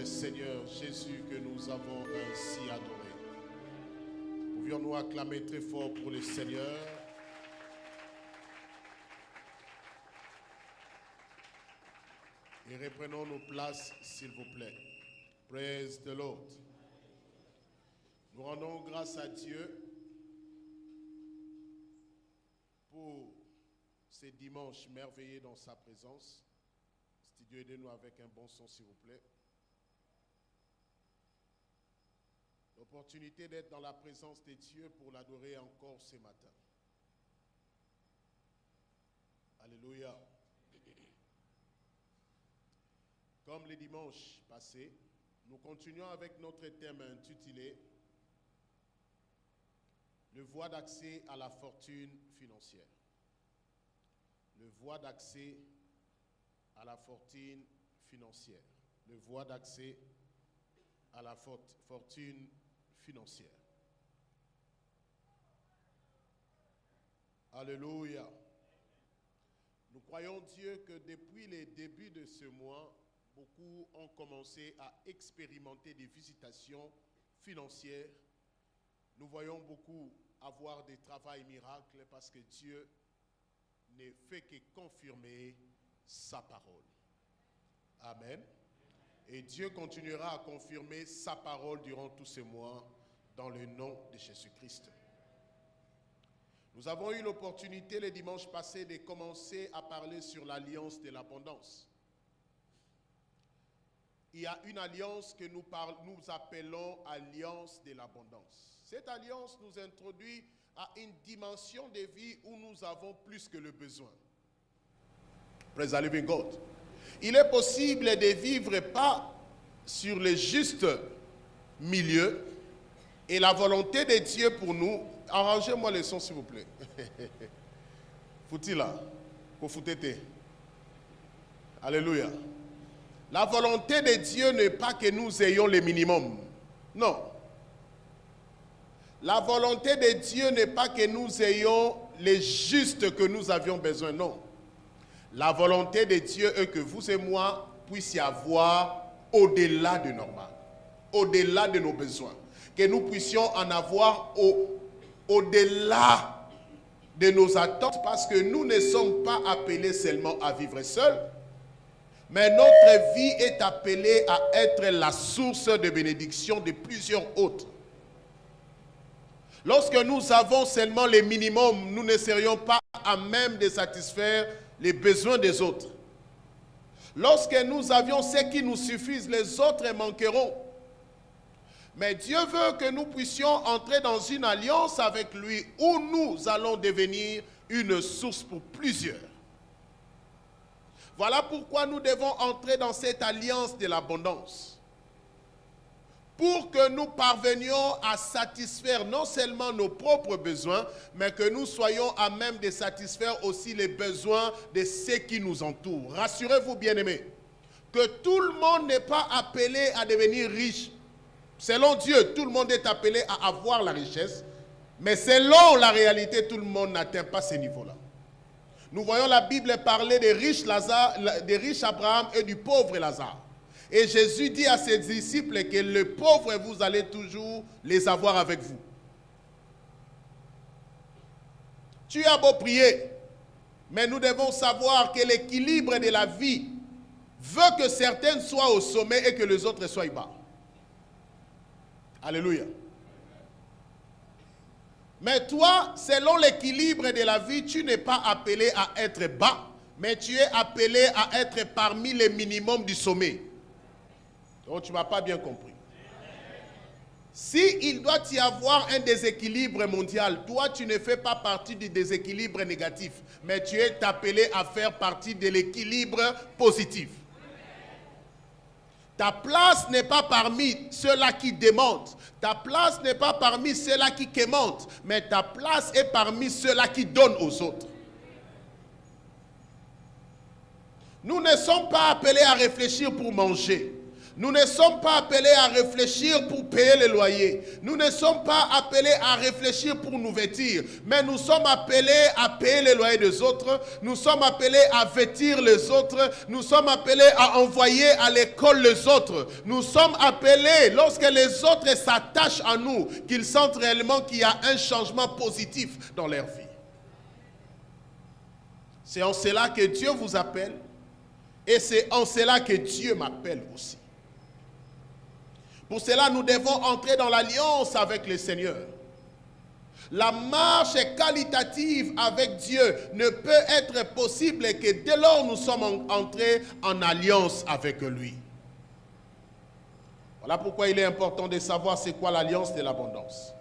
Seigneur Jésus que nous avons ainsi adoré. Pouvions-nous acclamer très fort pour le Seigneur? Et reprenons nos places, s'il vous plaît. Praise the Lord. Nous rendons grâce à Dieu pour ces dimanches merveilleux dans sa présence. Studio, aidez-nous avec un bon son, s'il vous plaît. L'opportunité d'être dans la présence de Dieu pour l'adorer encore ce matin. Alléluia. Comme les dimanches passés, nous continuons avec notre thème intitulé « Le voie d'accès à la fortune financière ». Le voie d'accès à la fortune financière. Le voie d'accès à la fortune financière. Alléluia. Nous croyons Dieu que depuis les débuts de ce mois, beaucoup ont commencé à expérimenter des visitations financières. Nous voyons beaucoup avoir des travails miracles parce que Dieu ne fait que confirmer sa parole. Amen. Et Dieu continuera à confirmer sa parole durant tous ces mois dans le nom de Jésus-Christ. Nous avons eu l'opportunité le dimanche passé de commencer à parler sur l'alliance de l'abondance. Il y a une alliance que nous appelons alliance de l'abondance. Cette alliance nous introduit à une dimension de vie où nous avons plus que le besoin. Praise the living God. Il est possible de vivre pas sur le juste milieu et la volonté de Dieu pour nous. Arrangez-moi le son s'il vous plaît. Fouti là, kofoutete. Alléluia. La volonté de Dieu n'est pas que nous ayons le minimum. Non. La volonté de Dieu n'est pas que nous ayons les justes que nous avions besoin. Non. La volonté de Dieu est que vous et moi puissions avoir au-delà de normal. Au-delà de nos besoins. Que nous puissions en avoir au-delà de nos attentes. Parce que nous ne sommes pas appelés seulement à vivre seuls. Mais notre vie est appelée à être la source de bénédiction de plusieurs autres. Lorsque nous avons seulement les minimums, nous ne serions pas à même de satisfaire les besoins des autres. Lorsque nous avions ce qui nous suffit, les autres manqueront. Mais Dieu veut que nous puissions entrer dans une alliance avec lui où nous allons devenir une source pour plusieurs. Voilà pourquoi nous devons entrer dans cette alliance de l'abondance. Pour que nous parvenions à satisfaire non seulement nos propres besoins, mais que nous soyons à même de satisfaire aussi les besoins de ceux qui nous entourent. Rassurez-vous, bien-aimés, que tout le monde n'est pas appelé à devenir riche. Selon Dieu, tout le monde est appelé à avoir la richesse, mais selon la réalité, tout le monde n'atteint pas ce niveau-là. Nous voyons la Bible parler des riches Abraham et du pauvre Lazare. Et Jésus dit à ses disciples que les pauvres, vous allez toujours les avoir avec vous. Tu as beau prier, mais nous devons savoir que l'équilibre de la vie veut que certains soient au sommet et que les autres soient bas. Alléluia. Mais toi, selon l'équilibre de la vie, tu n'es pas appelé à être bas, mais tu es appelé à être parmi les minimums du sommet. Donc tu ne m'as pas bien compris. S'il doit y avoir un déséquilibre mondial, toi tu ne fais pas partie du déséquilibre négatif, mais tu es appelé à faire partie de l'équilibre positif. Ta place n'est pas parmi ceux-là qui démentent. Ta place n'est pas parmi ceux-là qui quémentent. Mais ta place est parmi ceux-là qui donnent aux autres. Nous ne sommes pas appelés à réfléchir pour manger. Nous ne sommes pas appelés à réfléchir pour payer les loyers. Nous ne sommes pas appelés à réfléchir pour nous vêtir. Mais nous sommes appelés à payer les loyers des autres. Nous sommes appelés à vêtir les autres. Nous sommes appelés à envoyer à l'école les autres. Nous sommes appelés, lorsque les autres s'attachent à nous, qu'ils sentent réellement qu'il y a un changement positif dans leur vie. C'est en cela que Dieu vous appelle. Et c'est en cela que Dieu m'appelle aussi. Pour cela, nous devons entrer dans l'alliance avec le Seigneur. La marche qualitative avec Dieu ne peut être possible que dès lors nous sommes entrés en alliance avec lui. Voilà pourquoi il est important de savoir c'est quoi l'alliance de l'abondance.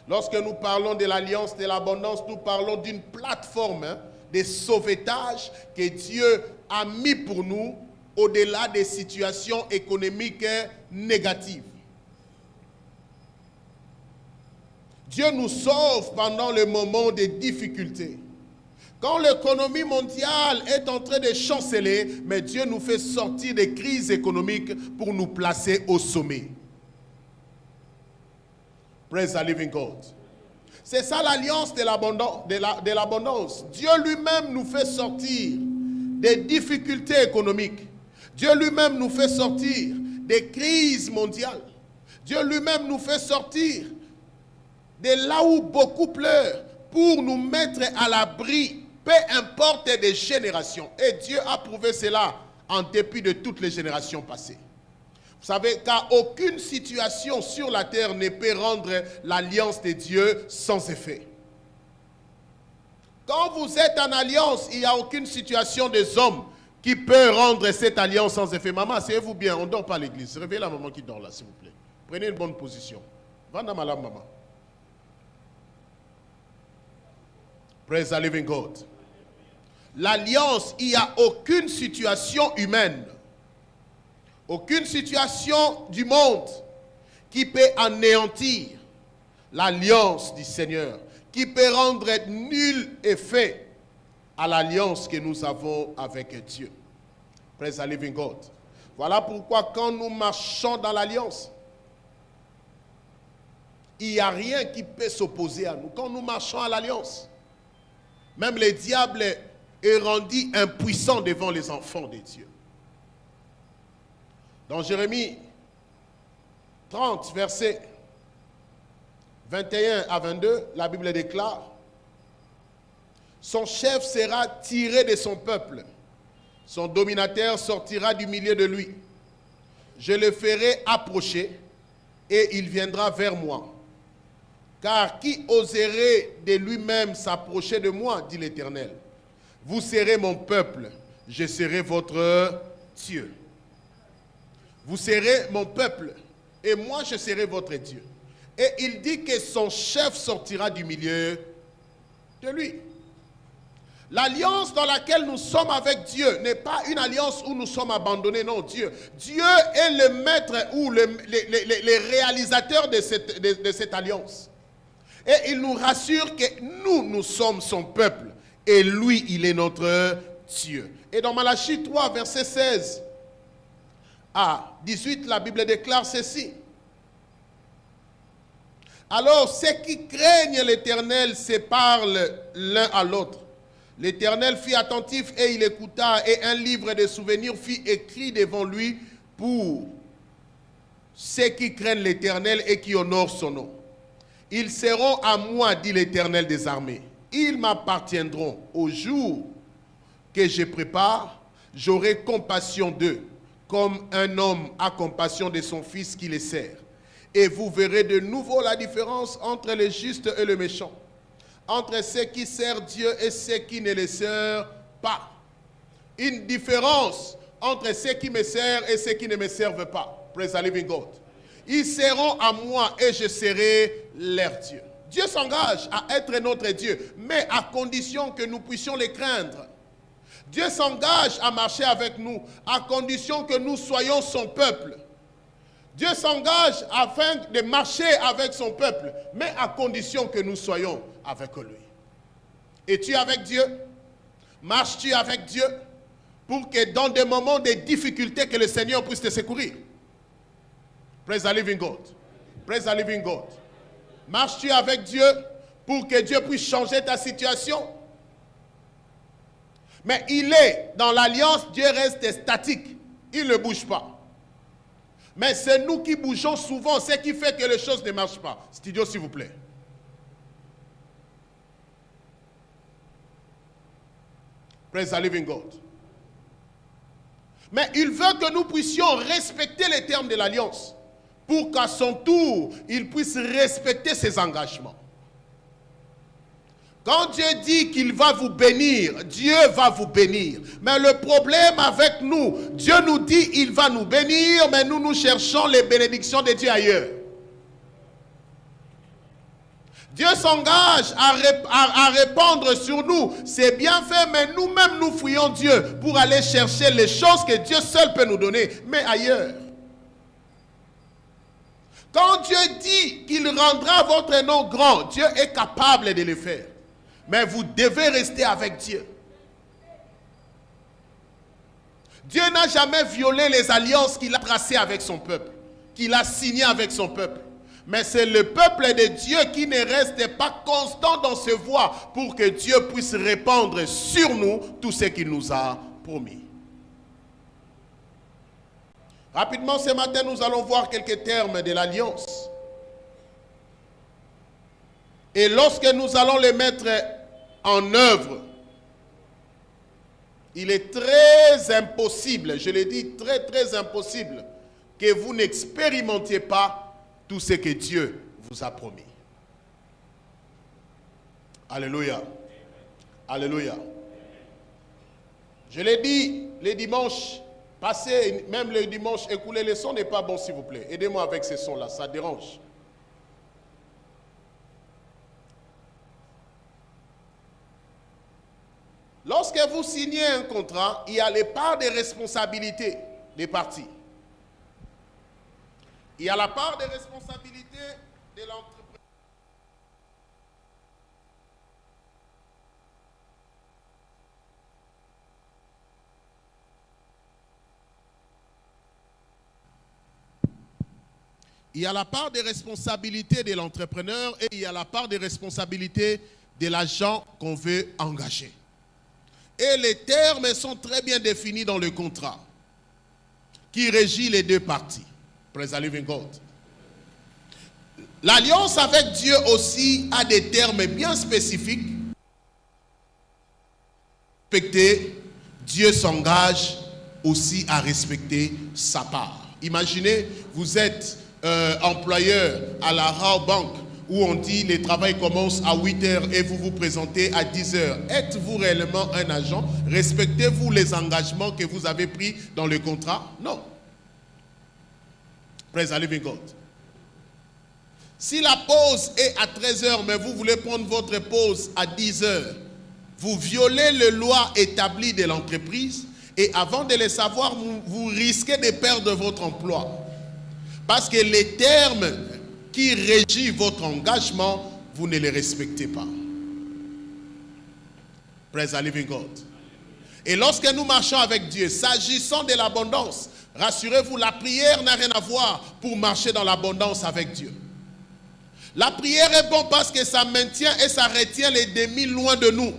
Lorsque nous parlons de l'alliance de l'abondance, nous parlons d'une plateforme de sauvetage que Dieu a mis pour nous au-delà des situations économiques négatives. Dieu nous sauve pendant le moment de difficultés. Quand l'économie mondiale est en train de chanceler, mais Dieu nous fait sortir des crises économiques pour nous placer au sommet. Praise the living God. C'est ça l'alliance de l'abondance. Dieu lui-même nous fait sortir des difficultés économiques. Dieu lui-même nous fait sortir des crises mondiales. Dieu lui-même nous fait sortir de là où beaucoup pleurent pour nous mettre à l'abri, peu importe des générations. Et Dieu a prouvé cela en dépit de toutes les générations passées. Vous savez, car aucune situation sur la terre ne peut rendre l'alliance de Dieu sans effet. Quand vous êtes en alliance, il n'y a aucune situation des hommes qui peut rendre cette alliance sans effet. Maman, asseyez-vous bien, on ne dort pas à l'église. Réveillez la maman qui dort là, s'il vous plaît. Prenez une bonne position. Va dans ma maman. Praise the living God. L'alliance, il n'y a aucune situation humaine, aucune situation du monde qui peut anéantir l'alliance du Seigneur, qui peut rendre nul effet à l'alliance que nous avons avec Dieu. Praise the living God. Voilà pourquoi quand nous marchons dans l'alliance, il n'y a rien qui peut s'opposer à nous. Quand nous marchons à l'alliance, même le diable est rendu impuissant devant les enfants de Dieu. Dans Jérémie 30, versets 21 à 22, la Bible déclare: son chef sera tiré de son peuple, son dominateur sortira du milieu de lui. Je le ferai approcher et il viendra vers moi. Car qui oserait de lui-même s'approcher de moi, dit l'Éternel. Vous serez mon peuple, je serai votre Dieu. Vous serez mon peuple, et moi je serai votre Dieu. Et il dit que son chef sortira du milieu de lui. L'alliance dans laquelle nous sommes avec Dieu n'est pas une alliance où nous sommes abandonnés, non, Dieu. Dieu est le maître ou le réalisateur de cette alliance. Et il nous rassure que nous sommes son peuple. Et lui, il est notre Dieu. Et dans Malachie 3, verset 16 à 18, la Bible déclare ceci. Alors, ceux qui craignent l'Éternel se parlent l'un à l'autre. L'Éternel fut attentif et il écouta, et un livre de souvenirs fut écrit devant lui pour ceux qui craignent l'Éternel et qui honorent son nom. Ils seront à moi, dit l'Éternel des armées. Ils m'appartiendront. Au jour que je prépare, j'aurai compassion d'eux, comme un homme a compassion de son fils qui les sert. Et vous verrez de nouveau la différence entre les justes et les méchants, entre ceux qui servent Dieu et ceux qui ne le servent pas. Une différence entre ceux qui me servent et ceux qui ne me servent pas. Praise the living God. Ils seront à moi et je serai leur Dieu. Dieu s'engage à être notre Dieu, mais à condition que nous puissions les craindre. Dieu s'engage à marcher avec nous, à condition que nous soyons son peuple. Dieu s'engage afin de marcher avec son peuple, mais à condition que nous soyons avec lui. Es-tu avec Dieu? Marches-tu avec Dieu pour que dans des moments de difficulté, que le Seigneur puisse te secourir? Praise the living God. Praise the living God. Marches-tu avec Dieu pour que Dieu puisse changer ta situation? Mais il est dans l'alliance, Dieu reste statique. Il ne bouge pas. Mais c'est nous qui bougeons souvent, ce qui fait que les choses ne marchent pas. Studio, s'il vous plaît. Praise the living God. Mais il veut que nous puissions respecter les termes de l'alliance pour qu'à son tour, il puisse respecter ses engagements. Quand Dieu dit qu'il va vous bénir, Dieu va vous bénir. Mais le problème avec nous, Dieu nous dit qu'il va nous bénir, mais nous cherchons les bénédictions de Dieu ailleurs. Dieu s'engage à répandre sur nous. C'est bien fait, mais nous-mêmes nous fouillons Dieu pour aller chercher les choses que Dieu seul peut nous donner, mais ailleurs. Quand Dieu dit qu'il rendra votre nom grand, Dieu est capable de le faire. Mais vous devez rester avec Dieu. Dieu n'a jamais violé les alliances qu'il a tracées avec son peuple, qu'il a signées avec son peuple. Mais c'est le peuple de Dieu qui ne reste pas constant dans ses voies pour que Dieu puisse répandre sur nous tout ce qu'il nous a promis. Rapidement, ce matin, nous allons voir quelques termes de l'alliance. Et lorsque nous allons les mettre en œuvre, il est très impossible, je le dis très impossible, que vous n'expérimentiez pas tout ce que Dieu vous a promis. Alléluia. Alléluia. Je l'ai dit les dimanches passés, même le dimanche écoulé, le son n'est pas bon, s'il vous plaît. Aidez-moi avec ce son-là, ça dérange. Lorsque vous signez un contrat, il y a les parts de responsabilité des parties. Il y a la part de responsabilité de l'entreprise. Il y a la part de responsabilité de l'entrepreneur et il y a la part de responsabilité de l'agent qu'on veut engager. Et les termes sont très bien définis dans le contrat qui régit les deux parties. Praise the living God. L'alliance avec Dieu aussi a des termes bien spécifiques. Dieu s'engage aussi à respecter sa part. Imaginez, vous êtes employeur à la Rabobank où on dit le travail commence à 8 h et vous vous présentez à 10 h. Êtes-vous réellement un agent? Respectez-vous les engagements que vous avez pris dans le contrat? Non. Praise the living God. Si la pause est à 13 h, mais vous voulez prendre votre pause à 10 h, vous violez les lois établies de l'entreprise et avant de le savoir, vous risquez de perdre votre emploi. Parce que les termes qui régit votre engagement, vous ne les respectez pas. Praise the living God. Et lorsque nous marchons avec Dieu, s'agissant de l'abondance, rassurez-vous, la prière n'a rien à voir pour marcher dans l'abondance avec Dieu. La prière est bonne parce que ça maintient et ça retient les démis loin de nous.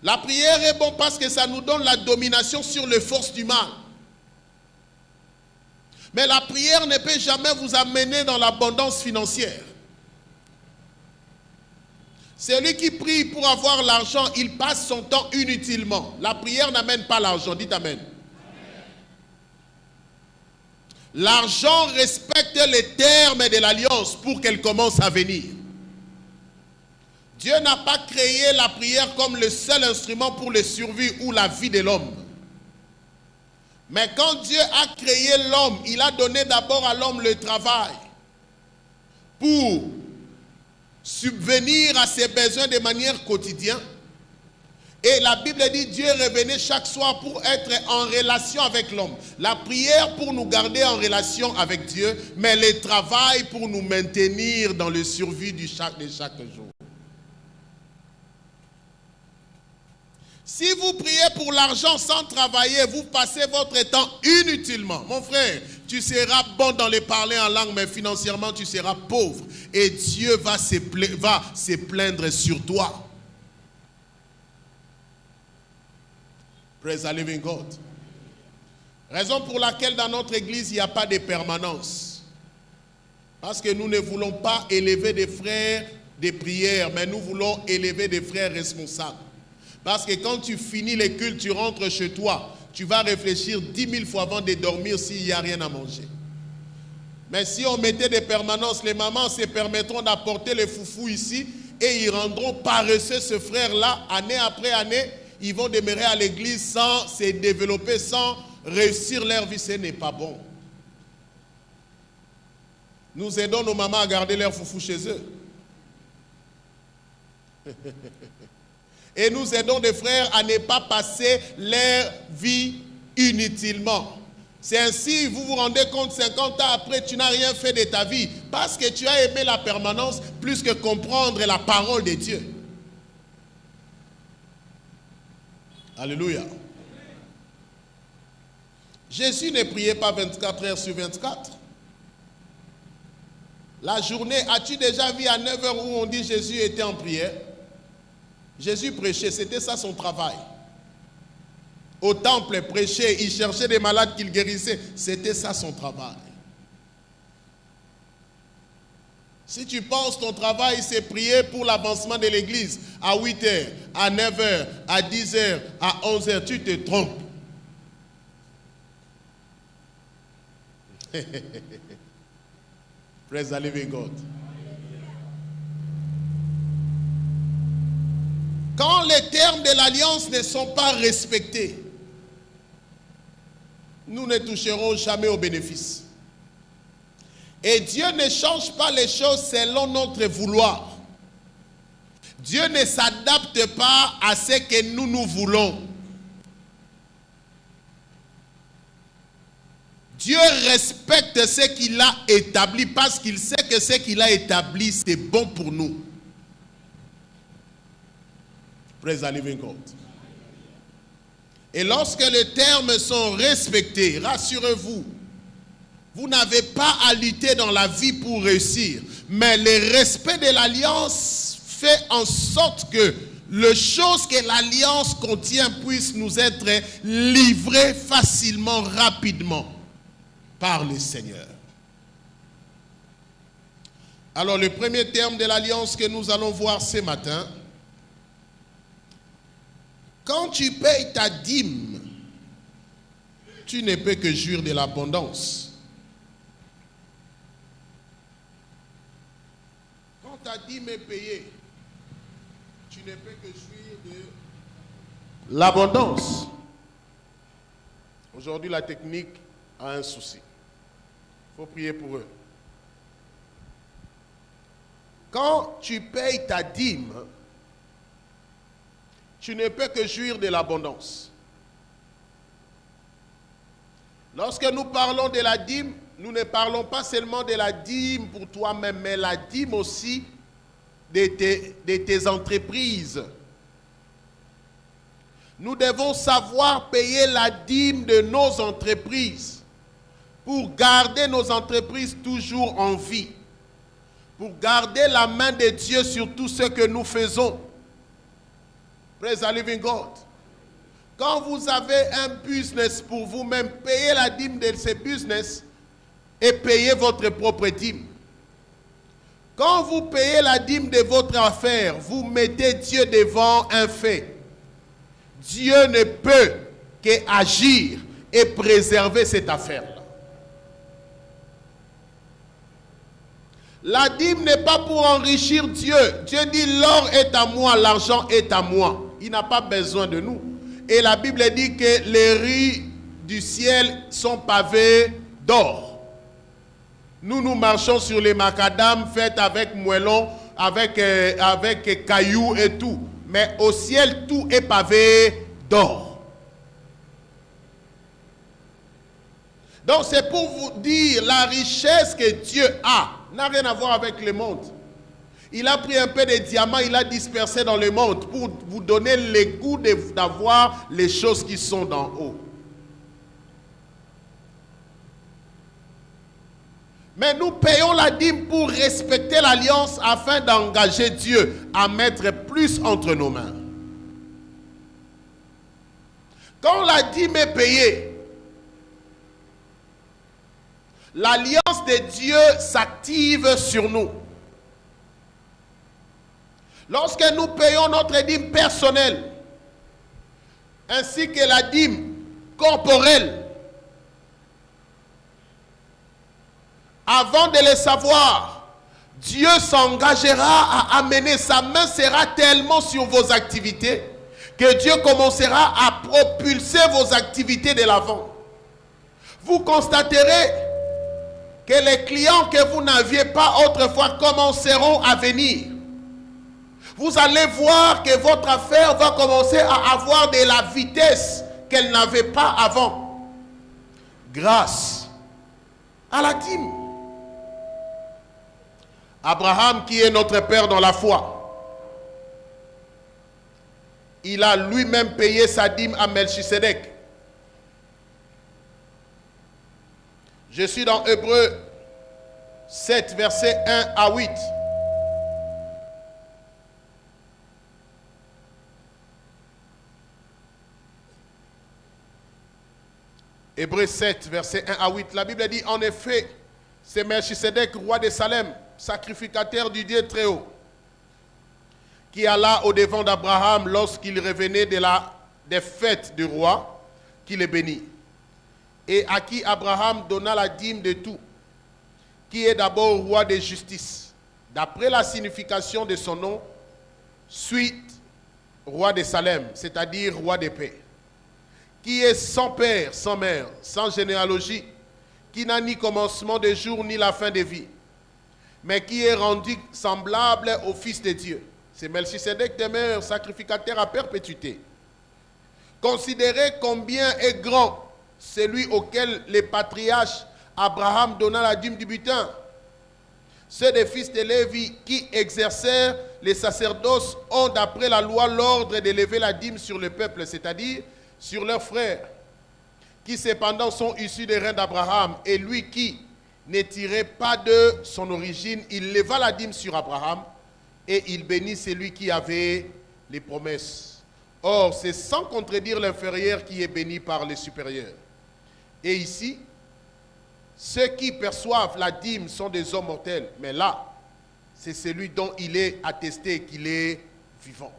La prière est bonne parce que ça nous donne la domination sur les forces du mal. Mais la prière ne peut jamais vous amener dans l'abondance financière. Celui qui prie pour avoir l'argent, il passe son temps inutilement. La prière n'amène pas l'argent. Dites Amen. L'argent respecte les termes de l'alliance pour qu'elle commence à venir. Dieu n'a pas créé la prière comme le seul instrument pour la survie ou la vie de l'homme. Mais quand Dieu a créé l'homme, il a donné d'abord à l'homme le travail pour subvenir à ses besoins de manière quotidienne. Et la Bible dit Dieu revenait chaque soir pour être en relation avec l'homme. La prière pour nous garder en relation avec Dieu, mais le travail pour nous maintenir dans le survie de chaque jour. Si vous priez pour l'argent sans travailler, vous passez votre temps inutilement. Mon frère, tu seras bon dans les parler en langue, mais financièrement, tu seras pauvre. Et Dieu va se plaindre sur toi. Praise the living God. Raison pour laquelle dans notre église, il n'y a pas de permanence. Parce que nous ne voulons pas élever des frères de prière, mais nous voulons élever des frères responsables. Parce que quand tu finis les cultes, tu rentres chez toi, tu vas réfléchir 10 000 fois avant de dormir s'il n'y a rien à manger. Mais si on mettait des permanences, les mamans se permettront d'apporter les foufous ici et ils rendront paresseux ce frère-là, année après année, ils vont demeurer à l'église sans se développer, sans réussir leur vie. Ce n'est pas bon. Nous aidons nos mamans à garder leurs foufous chez eux. Et nous aidons des frères à ne pas passer leur vie inutilement. C'est ainsi, vous vous rendez compte, 50 ans après, tu n'as rien fait de ta vie. Parce que tu as aimé la permanence plus que comprendre la parole de Dieu. Alléluia. Jésus ne priait pas 24 heures sur 24. La journée, as-tu déjà vu à 9 heures où on dit Jésus était en prière? Jésus prêchait, c'était ça son travail. Au temple, prêchait, il cherchait des malades qu'il guérissait. C'était ça son travail. Si tu penses ton travail, c'est prier pour l'avancement de l'église à 8 heures, à 9 heures, à 10 heures, à 11 heures, tu te trompes. Praise the living God. Quand les termes de l'alliance ne sont pas respectés, nous ne toucherons jamais au bénéfice. Et Dieu ne change pas les choses selon notre vouloir. Dieu ne s'adapte pas à ce que nous voulons. Dieu respecte ce qu'il a établi parce qu'il sait que ce qu'il a établi, c'est bon pour nous. Praise the living God. Et lorsque les termes sont respectés, rassurez-vous, vous n'avez pas à lutter dans la vie pour réussir. Mais le respect de l'alliance fait en sorte que les choses que l'alliance contient puissent nous être livrées facilement, rapidement par le Seigneur. Alors le premier terme de l'alliance que nous allons voir ce matin, quand tu payes ta dîme, tu ne peux que jouir de l'abondance. Quand ta dîme est payée, tu ne peux que jouir de l'abondance. Aujourd'hui, la technique a un souci. Il faut prier pour eux. Quand tu payes ta dîme, tu ne peux que jouir de l'abondance. Lorsque nous parlons de la dîme, nous ne parlons pas seulement de la dîme pour toi-même, mais la dîme aussi de tes entreprises. Nous devons savoir payer la dîme de nos entreprises pour garder nos entreprises toujours en vie, pour garder la main de Dieu sur tout ce que nous faisons. Praise the living God. Quand vous avez un business pour vous-même, payez la dîme de ce business et payez votre propre dîme. Quand vous payez la dîme de votre affaire, vous mettez Dieu devant un fait. Dieu ne peut qu'agir et préserver cette affaire-là. La dîme n'est pas pour enrichir Dieu. Dieu dit l'or est à moi, l'argent est à moi. Il n'a pas besoin de nous. Et la Bible dit que les rues du ciel sont pavées d'or. Nous marchons sur les macadam faites avec moellons, avec cailloux et tout. Mais au ciel, tout est pavé d'or. Donc c'est pour vous dire, la richesse que Dieu a n'a rien à voir avec le monde. Il a pris un peu de diamants, il a dispersé dans le monde pour vous donner le goût d'avoir les choses qui sont d'en haut. Mais nous payons la dîme pour respecter l'alliance afin d'engager Dieu à mettre plus entre nos mains. Quand la dîme est payée, l'alliance de Dieu s'active sur nous. Lorsque nous payons notre dîme personnelle, ainsi que la dîme corporelle, avant de le savoir, Dieu s'engagera à amener, sa main sera tellement sur vos activités que Dieu commencera à propulser vos activités de l'avant. Vous constaterez que les clients que vous n'aviez pas autrefois commenceront à venir. Vous allez voir que votre affaire va commencer à avoir de la vitesse qu'elle n'avait pas avant. Grâce à la dîme. Abraham, qui est notre père dans la foi, il a lui-même payé sa dîme à Melchisedec. Je suis dans Hébreux 7, versets 1 à 8. Hébreux 7, versets 1 à 8. La Bible dit, en effet, c'est Melchisedec, roi de Salem, sacrificateur du Dieu très haut, qui alla au-devant d'Abraham lorsqu'il revenait des fêtes du roi, qui le bénit, et à qui Abraham donna la dîme de tout, qui est d'abord roi de justice, d'après la signification de son nom, suite roi de Salem, c'est-à-dire roi de paix, qui est sans père, sans mère, sans généalogie, qui n'a ni commencement de jour ni la fin de vie, mais qui est rendu semblable au Fils de Dieu. C'est Melchisedec demeure sacrificateur à perpétuité. Considérez combien est grand celui auquel les patriarches Abraham donna la dîme du butin. Ceux des fils de Lévi qui exercèrent les sacerdoces ont d'après la loi l'ordre d'élever la dîme sur le peuple, c'est-à-dire sur leurs frères, qui cependant sont issus des reins d'Abraham, et lui qui ne tirait pas de son origine, il leva la dîme sur Abraham, et il bénit celui qui avait les promesses. Or, c'est sans contredire l'inférieur qui est béni par les supérieurs. Et ici, ceux qui perçoivent la dîme sont des hommes mortels, mais là, c'est celui dont il est attesté qu'il est vivant.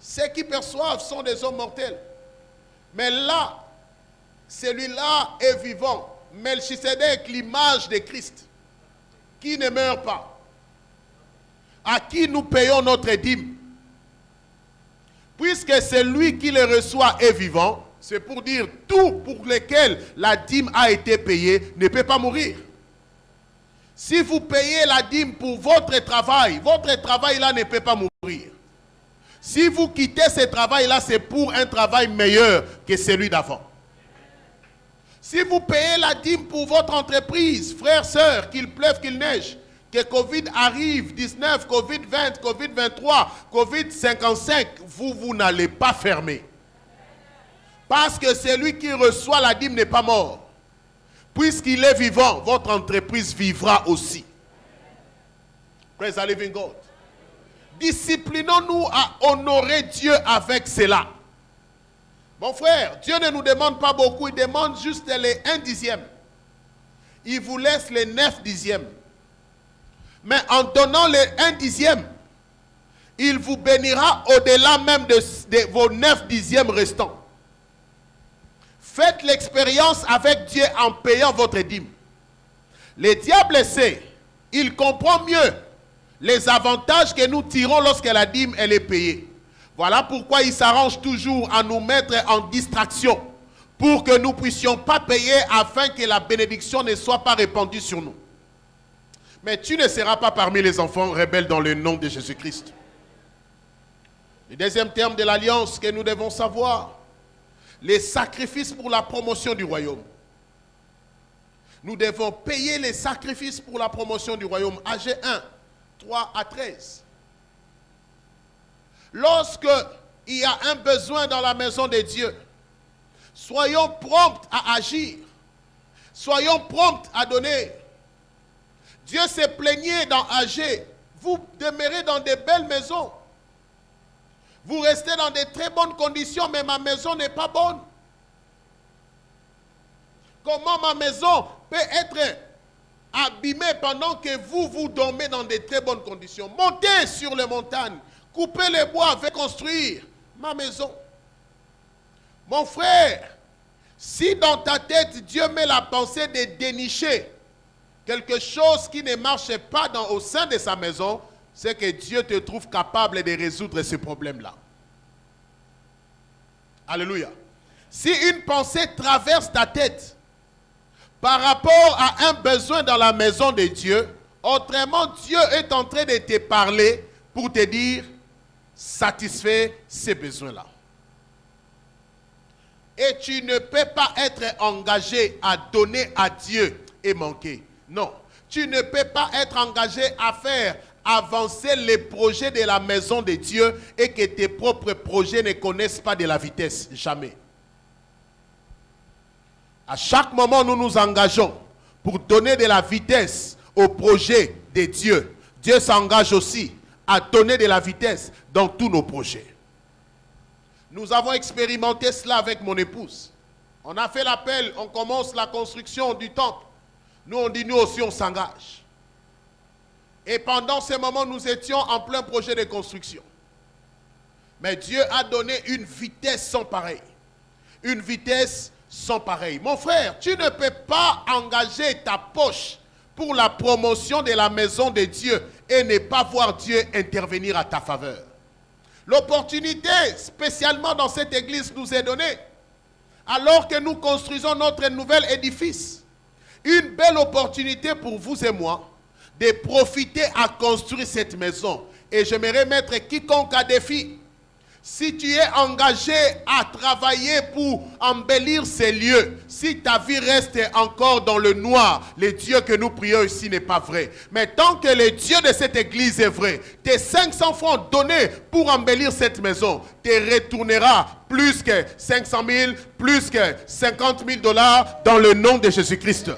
Ceux qui perçoivent sont des hommes mortels. Mais là, celui-là est vivant. Melchisedec, l'image de Christ, qui ne meurt pas, à qui nous payons notre dîme. Puisque celui qui le reçoit est vivant, c'est pour dire tout pour lequel la dîme a été payée ne peut pas mourir. Si vous payez la dîme pour votre travail là ne peut pas mourir. Si vous quittez ce travail-là, c'est pour un travail meilleur que celui d'avant. Si vous payez la dîme pour votre entreprise, frères, sœurs, qu'il pleuve, qu'il neige, que Covid arrive, 19, Covid 20, Covid 23, Covid 55, vous n'allez pas fermer. Parce que celui qui reçoit la dîme n'est pas mort. Puisqu'il est vivant, votre entreprise vivra aussi. Praise the living God. Disciplinons-nous à honorer Dieu avec cela. Mon frère, Dieu ne nous demande pas beaucoup, il demande juste les 1 dixième. Il vous laisse les 9 dixièmes. Mais en donnant les 1 dixième, il vous bénira au-delà même de vos 9 dixièmes restants. Faites l'expérience avec Dieu en payant votre dîme. Le diable sait, il comprend mieux les avantages que nous tirons lorsque la dîme elle est payée. Voilà pourquoi il s'arrange toujours à nous mettre en distraction pour que nous ne puissions pas payer afin que la bénédiction ne soit pas répandue sur nous. Mais tu ne seras pas parmi les enfants rebelles dans le nom de Jésus-Christ. Le deuxième terme de l'alliance que nous devons savoir, les sacrifices pour la promotion du royaume. Nous devons payer les sacrifices pour la promotion du royaume. AG 1, 3 à 13. Lorsque il y a un besoin dans la maison de Dieu, soyons prompts à agir. Soyons prompts à donner. Dieu s'est plaigné dans Agé. Vous demeurez dans de belles maisons. Vous restez dans de très bonnes conditions, mais ma maison n'est pas bonne. Comment ma maison peut être abîmée pendant que vous dormez dans de très bonnes conditions? Montez sur les montagnes, coupez les bois, faites construire ma maison. Mon frère, si dans ta tête, Dieu met la pensée de dénicher quelque chose qui ne marche pas au sein de sa maison, c'est que Dieu te trouve capable de résoudre ce problème-là. Alléluia. Si une pensée traverse ta tête par rapport à un besoin dans la maison de Dieu, autrement Dieu est en train de te parler pour te dire, satisfais ces besoins-là. Et tu ne peux pas être engagé à donner à Dieu et manquer. Non, tu ne peux pas être engagé à faire avancer les projets de la maison de Dieu et que tes propres projets ne connaissent pas de la vitesse. Jamais. À chaque moment, nous nous engageons pour donner de la vitesse au projet de Dieu. Dieu s'engage aussi à donner de la vitesse dans tous nos projets. Nous avons expérimenté cela avec mon épouse. On a fait l'appel, on commence la construction du temple. Nous, on dit, nous aussi, on s'engage. Et pendant ce moment, nous étions en plein projet de construction. Mais Dieu a donné une vitesse sans pareil. Une vitesse sans pareil. Mon frère, tu ne peux pas engager ta poche pour la promotion de la maison de Dieu et ne pas voir Dieu intervenir à ta faveur. L'opportunité, spécialement dans cette église, nous est donnée alors que nous construisons notre nouvel édifice. Une belle opportunité pour vous et moi de profiter à construire cette maison. Et j'aimerais mettre quiconque à défi. Si tu es engagé à travailler pour embellir ces lieux, si ta vie reste encore dans le noir, le Dieu que nous prions ici n'est pas vrai. Mais tant que le Dieu de cette église est vrai, tes 500 francs donnés pour embellir cette maison te retournera plus que 500 000, plus que 50 000 $ dans le nom de Jésus-Christ.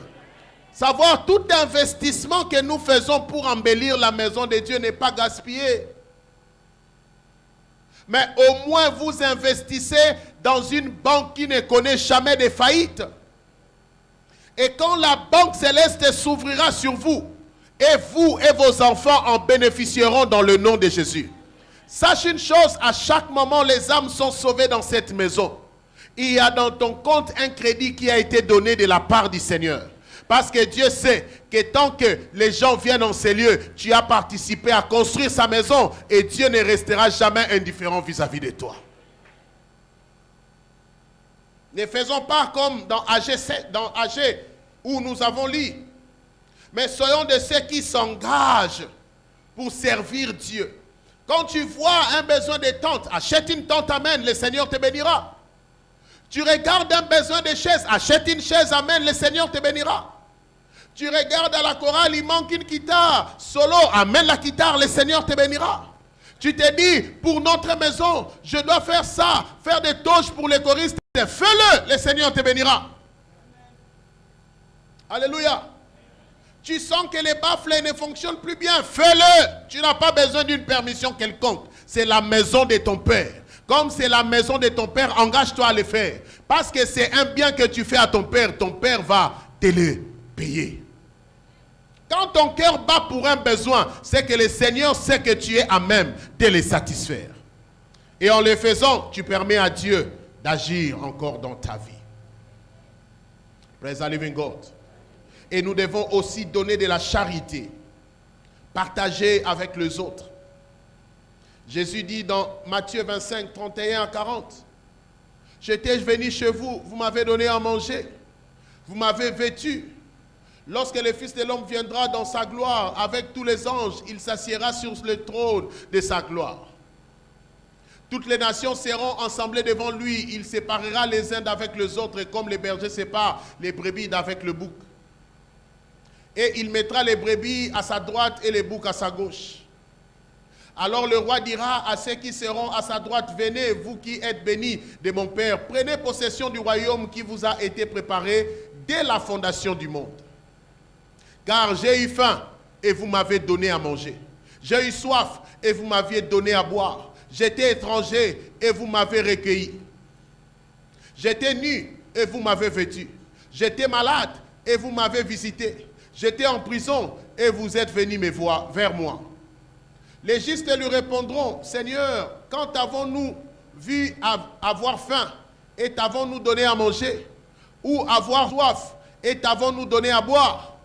Savoir tout investissement que nous faisons pour embellir la maison de Dieu n'est pas gaspillé. Mais au moins vous investissez dans une banque qui ne connaît jamais de faillite. Et quand la banque céleste s'ouvrira sur vous, et vous et vos enfants en bénéficieront dans le nom de Jésus. Sache une chose, à chaque moment les âmes sont sauvées dans cette maison. Il y a dans ton compte un crédit qui a été donné de la part du Seigneur. Parce que Dieu sait que tant que les gens viennent en ces lieux, tu as participé à construire sa maison et Dieu ne restera jamais indifférent vis-à-vis de toi. Ne faisons pas comme dans Agé où nous avons lu. Mais soyons de ceux qui s'engagent pour servir Dieu. Quand tu vois un besoin de tente, achète une tente, amen, le Seigneur te bénira. Tu regardes un besoin de chaise, achète une chaise, amen, le Seigneur te bénira. Tu regardes à la chorale, il manque une guitare, solo, amène la guitare, le Seigneur te bénira. Tu te dis, pour notre maison, je dois faire ça, faire des toges pour les choristes, fais-le, le Seigneur te bénira. Alléluia. Tu sens que les baffles ne fonctionnent plus bien, fais-le. Tu n'as pas besoin d'une permission quelconque. C'est la maison de ton Père. Comme c'est la maison de ton Père, engage-toi à le faire. Parce que c'est un bien que tu fais à ton Père va te le payer. Quand ton cœur bat pour un besoin, c'est que le Seigneur sait que tu es à même de les satisfaire. Et en le faisant, tu permets à Dieu d'agir encore dans ta vie. Praise the living God. Et nous devons aussi donner de la charité, partager avec les autres. Jésus dit dans Matthieu 25, 31 à 40, « J'étais venu chez vous, vous m'avez donné à manger, vous m'avez vêtu. Lorsque le Fils de l'homme viendra dans sa gloire avec tous les anges, il s'assiera sur le trône de sa gloire. Toutes les nations seront assemblées devant lui. Il séparera les uns d'avec les autres, comme les bergers séparent les brebis d'avec le bouc. et il mettra les brebis à sa droite et les boucs à sa gauche. Alors le roi dira à ceux qui seront à sa droite, venez, vous qui êtes bénis de mon Père, prenez possession du royaume qui vous a été préparé dès la fondation du monde. Car j'ai eu faim et vous m'avez donné à manger. J'ai eu soif et vous m'aviez donné à boire. J'étais étranger et vous m'avez recueilli. J'étais nu et vous m'avez vêtu. J'étais malade et vous m'avez visité. J'étais en prison et vous êtes venus me voir vers moi. Les justes lui répondront, Seigneur, quand avons-nous vu avoir faim et t'avons-nous donné à manger? Ou avoir soif et t'avons-nous donné à boire?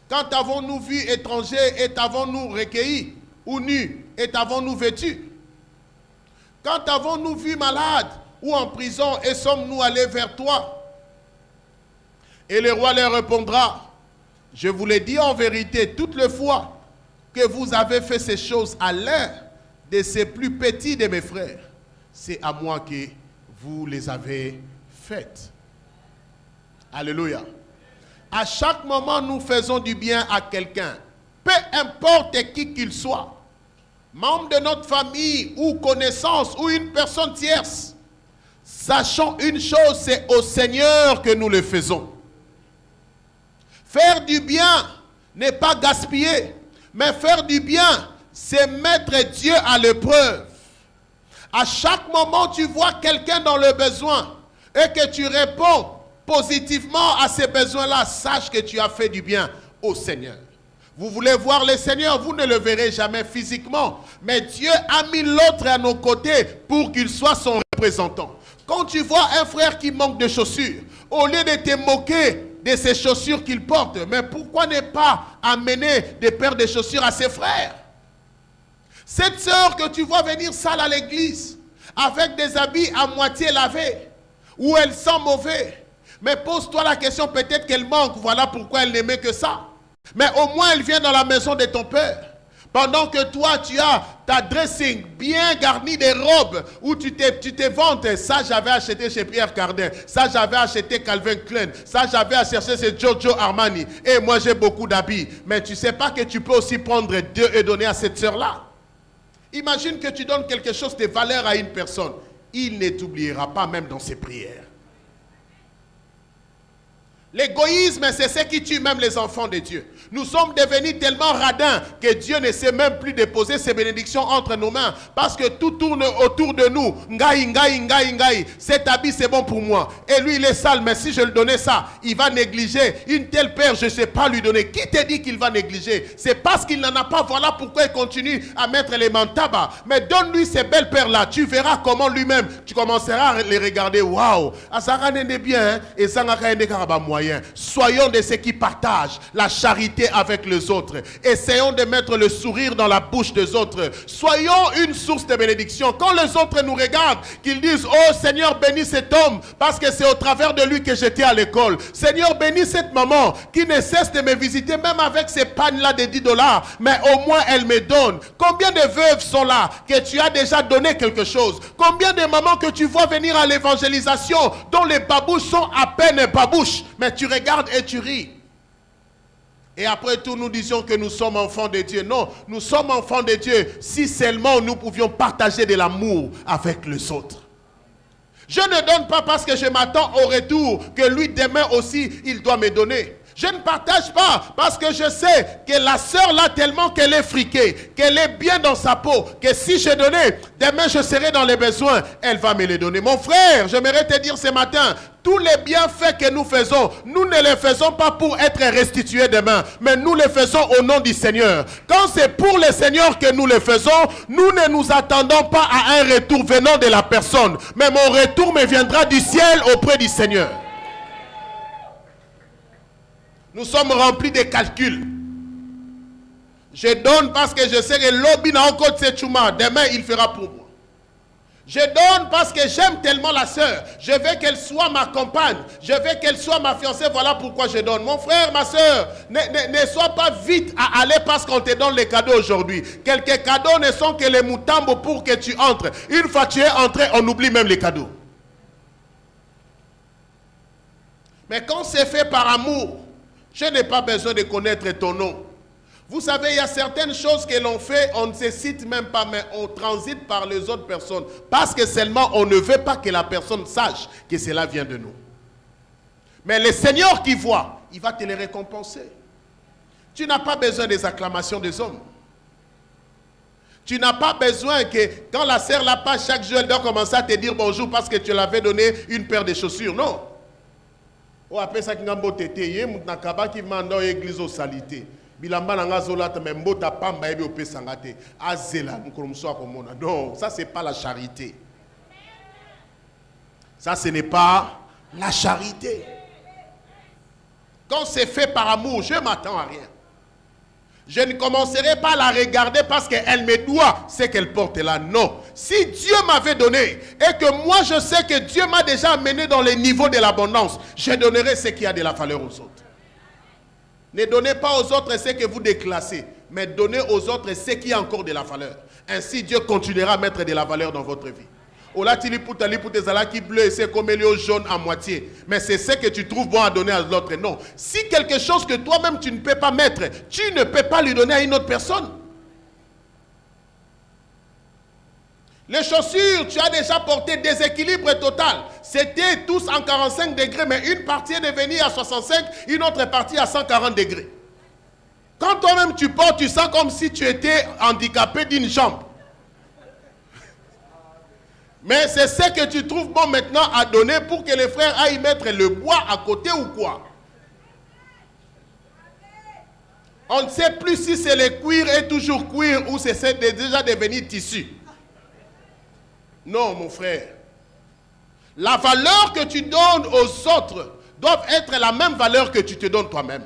Quand avons-nous vu étranger et t'avons-nous recueilli? Ou nu et t'avons-nous vêtu? Quand avons-nous vu malade ou en prison et sommes-nous allés vers toi? Et le roi leur répondra, je vous l'ai dit en vérité, toutes les fois que vous avez fait ces choses à l'un de ces plus petits de mes frères, c'est à moi que vous les avez faites. Alléluia. À chaque moment, nous faisons du bien à quelqu'un, peu importe qui qu'il soit, membre de notre famille ou connaissance ou une personne tierce. Sachons une chose, c'est au Seigneur que nous le faisons. Faire du bien n'est pas gaspiller, mais faire du bien, c'est mettre Dieu à l'épreuve. À chaque moment, tu vois quelqu'un dans le besoin et que tu réponds positivement à ces besoins-là, sache que tu as fait du bien au Seigneur. Vous voulez voir le Seigneur, vous ne le verrez jamais physiquement, mais Dieu a mis l'autre à nos côtés pour qu'il soit son représentant. Quand tu vois un frère qui manque de chaussures, au lieu de te moquer de ces chaussures qu'il porte, mais pourquoi ne pas amener des paires de chaussures à ses frères? Cette sœur que tu vois venir sale à l'église, avec des habits à moitié lavés, où elle sent mauvais, mais pose-toi la question, peut-être qu'elle manque, voilà pourquoi elle n'aimait que ça. Mais au moins elle vient dans la maison de ton père. Pendant que toi, tu as ta dressing bien garnie de robes où tu te vantes. Ça, j'avais acheté chez Pierre Cardin. Ça, j'avais acheté Calvin Klein. Ça, j'avais acheté chez Giorgio Armani. Et moi, j'ai beaucoup d'habits. Mais tu ne sais pas que tu peux aussi prendre deux et donner à cette sœur-là. Imagine que tu donnes quelque chose de valeur à une personne. Il ne t'oubliera pas même dans ses prières. L'égoïsme, c'est ce qui tue même les enfants de Dieu. Nous sommes devenus tellement radins que Dieu ne sait même plus déposer ses bénédictions entre nos mains. Parce que tout tourne autour de nous. Ngai, ngai, ngai, ngai. Cet habit, c'est bon pour moi. Et lui, il est sale. Mais si je lui donnais ça, il va négliger. Une telle paire, je ne sais pas lui donner. Qui te dit qu'il va négliger? C'est parce qu'il n'en a pas. Voilà pourquoi il continue à mettre les mains tabac. Mais donne-lui ces belles paires-là. Tu verras comment lui-même, tu commenceras à les regarder. Waouh! Ça n'est bien. Et ça n'a rien de moyen. Soyons de ceux qui partagent la charité avec les autres. Essayons de mettre le sourire dans la bouche des autres. Soyons une source de bénédiction. Quand les autres nous regardent, qu'ils disent, oh Seigneur, bénis cet homme, parce que c'est au travers de lui que j'étais à l'école. Seigneur, bénis cette maman qui ne cesse de me visiter, même avec ces pannes-là de $10, mais au moins elle me donne. Combien de veuves sont là que tu as déjà donné quelque chose? Combien de mamans que tu vois venir à l'évangélisation dont les babouches sont à peine babouches, mais tu regardes et tu ris. Et après tout, nous disions que nous sommes enfants de Dieu. Non, nous sommes enfants de Dieu si seulement nous pouvions partager de l'amour avec les autres. Je ne donne pas parce que je m'attends au retour que lui demain aussi, il doit me donner. Je ne partage pas parce que je sais que la sœur là, tellement qu'elle est friquée, qu'elle est bien dans sa peau, que si je donnais, demain je serai dans les besoins, elle va me les donner. Mon frère, j'aimerais te dire ce matin, tous les bienfaits que nous faisons, nous ne les faisons pas pour être restitués demain, mais nous les faisons au nom du Seigneur. Quand c'est pour le Seigneur que nous les faisons, nous ne nous attendons pas à un retour venant de la personne, mais mon retour me viendra du ciel auprès du Seigneur. Nous sommes remplis de calculs. Je donne parce que je sais que l'obi n'a encore de chouma. Demain, il fera pour moi. Je donne parce que j'aime tellement la sœur. Je veux qu'elle soit ma compagne. Je veux qu'elle soit ma fiancée. Voilà pourquoi je donne. Mon frère, ma sœur, ne sois pas vite à aller parce qu'on te donne les cadeaux aujourd'hui. Quelques cadeaux ne sont que les moutambos pour que tu entres. Une fois que tu es entré, on oublie même les cadeaux. Mais quand c'est fait par amour, Je n'ai pas besoin de connaître ton nom. Vous savez, il y a certaines choses que l'on fait, on ne se cite même pas, mais on transite par les autres personnes. Parce que seulement on ne veut pas que la personne sache que cela vient de nous. Mais le Seigneur qui voit, il va te les récompenser. Tu n'as pas besoin des acclamations des hommes. Tu n'as pas besoin que quand la sœur la passe chaque jour, elle doit commencer à te dire bonjour parce que tu l'avais donné une paire de chaussures. Non. On appelle ça kingambo tete. Yé mutnakaba qui mande dans l'église au salité. Bilamba nanga zola te membo ta pamba ebi ope sangate. Azela mkolomso akomona. Non, ça c'est pas la charité. Ça ce n'est pas la charité. Quand c'est fait par amour, je m'attends à rien. Je ne commencerai pas à la regarder parce qu'elle me doit ce qu'elle porte là. Non. Si Dieu m'avait donné et que moi je sais que Dieu m'a déjà amené dans les niveaux de l'abondance, je donnerai ce qui a de la valeur aux autres. Ne donnez pas aux autres ce que vous déclassez, mais donnez aux autres ce qui a encore de la valeur. Ainsi Dieu continuera à mettre de la valeur dans votre vie. Ola tili putali putezala qui bleu et c'est comme le jaune à moitié. Mais c'est ce que tu trouves bon à donner à l'autre. Non. Si quelque chose que toi-même tu ne peux pas mettre, tu ne peux pas lui donner à une autre personne. Les chaussures, tu as déjà porté déséquilibre total. C'était tous en 45 degrés, mais une partie est devenue à 65, une autre partie à 140 degrés. Quand toi-même tu portes, tu sens comme si tu étais handicapé d'une jambe. Mais c'est ce que tu trouves bon maintenant à donner pour que les frères aillent mettre le bois à côté ou quoi. On ne sait plus si c'est le cuir est toujours cuir ou c'est déjà devenu tissu. Non, mon frère. La valeur que tu donnes aux autres doit être la même valeur que tu te donnes toi-même.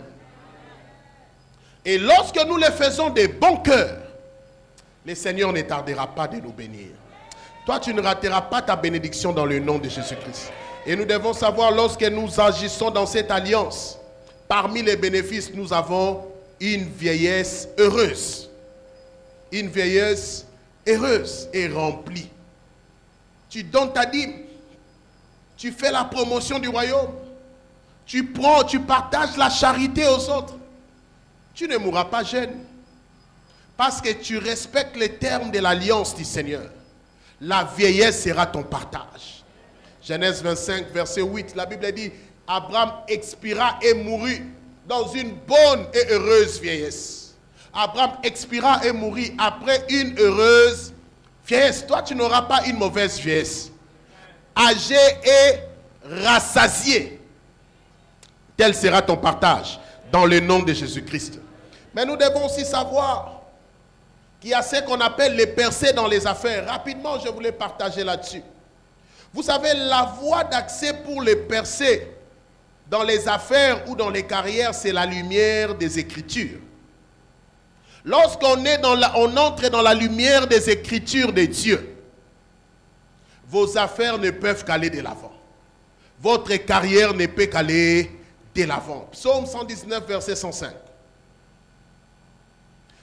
Et lorsque nous le faisons de bon cœur, le Seigneur ne tardera pas de nous bénir. Toi, tu ne rateras pas ta bénédiction dans le nom de Jésus-Christ. Et nous devons savoir, lorsque nous agissons dans cette alliance, parmi les bénéfices, nous avons une vieillesse heureuse. Une vieillesse heureuse et remplie. Tu donnes ta dîme. Tu fais la promotion du royaume. Tu prends, tu partages la charité aux autres. Tu ne mourras pas jeune. Parce que tu respectes les termes de l'alliance du Seigneur. La vieillesse sera ton partage. Genèse 25, verset 8, la Bible dit, Abraham expira et mourut dans une bonne et heureuse vieillesse. Abraham expira et mourut après une heureuse vieillesse. Toi, tu n'auras pas une mauvaise vieillesse. Âgé et rassasié. Tel sera ton partage dans le nom de Jésus-Christ. Mais nous devons aussi savoir qu'il y a ce qu'on appelle les percées dans les affaires. Rapidement, je voulais partager là-dessus. Vous savez, la voie d'accès pour les percées dans les affaires ou dans les carrières, c'est la lumière des Écritures. Lorsqu'on on entre dans la lumière des Écritures de Dieu, vos affaires ne peuvent qu'aller de l'avant. Votre carrière ne peut qu'aller de l'avant. Psaume 119, verset 105.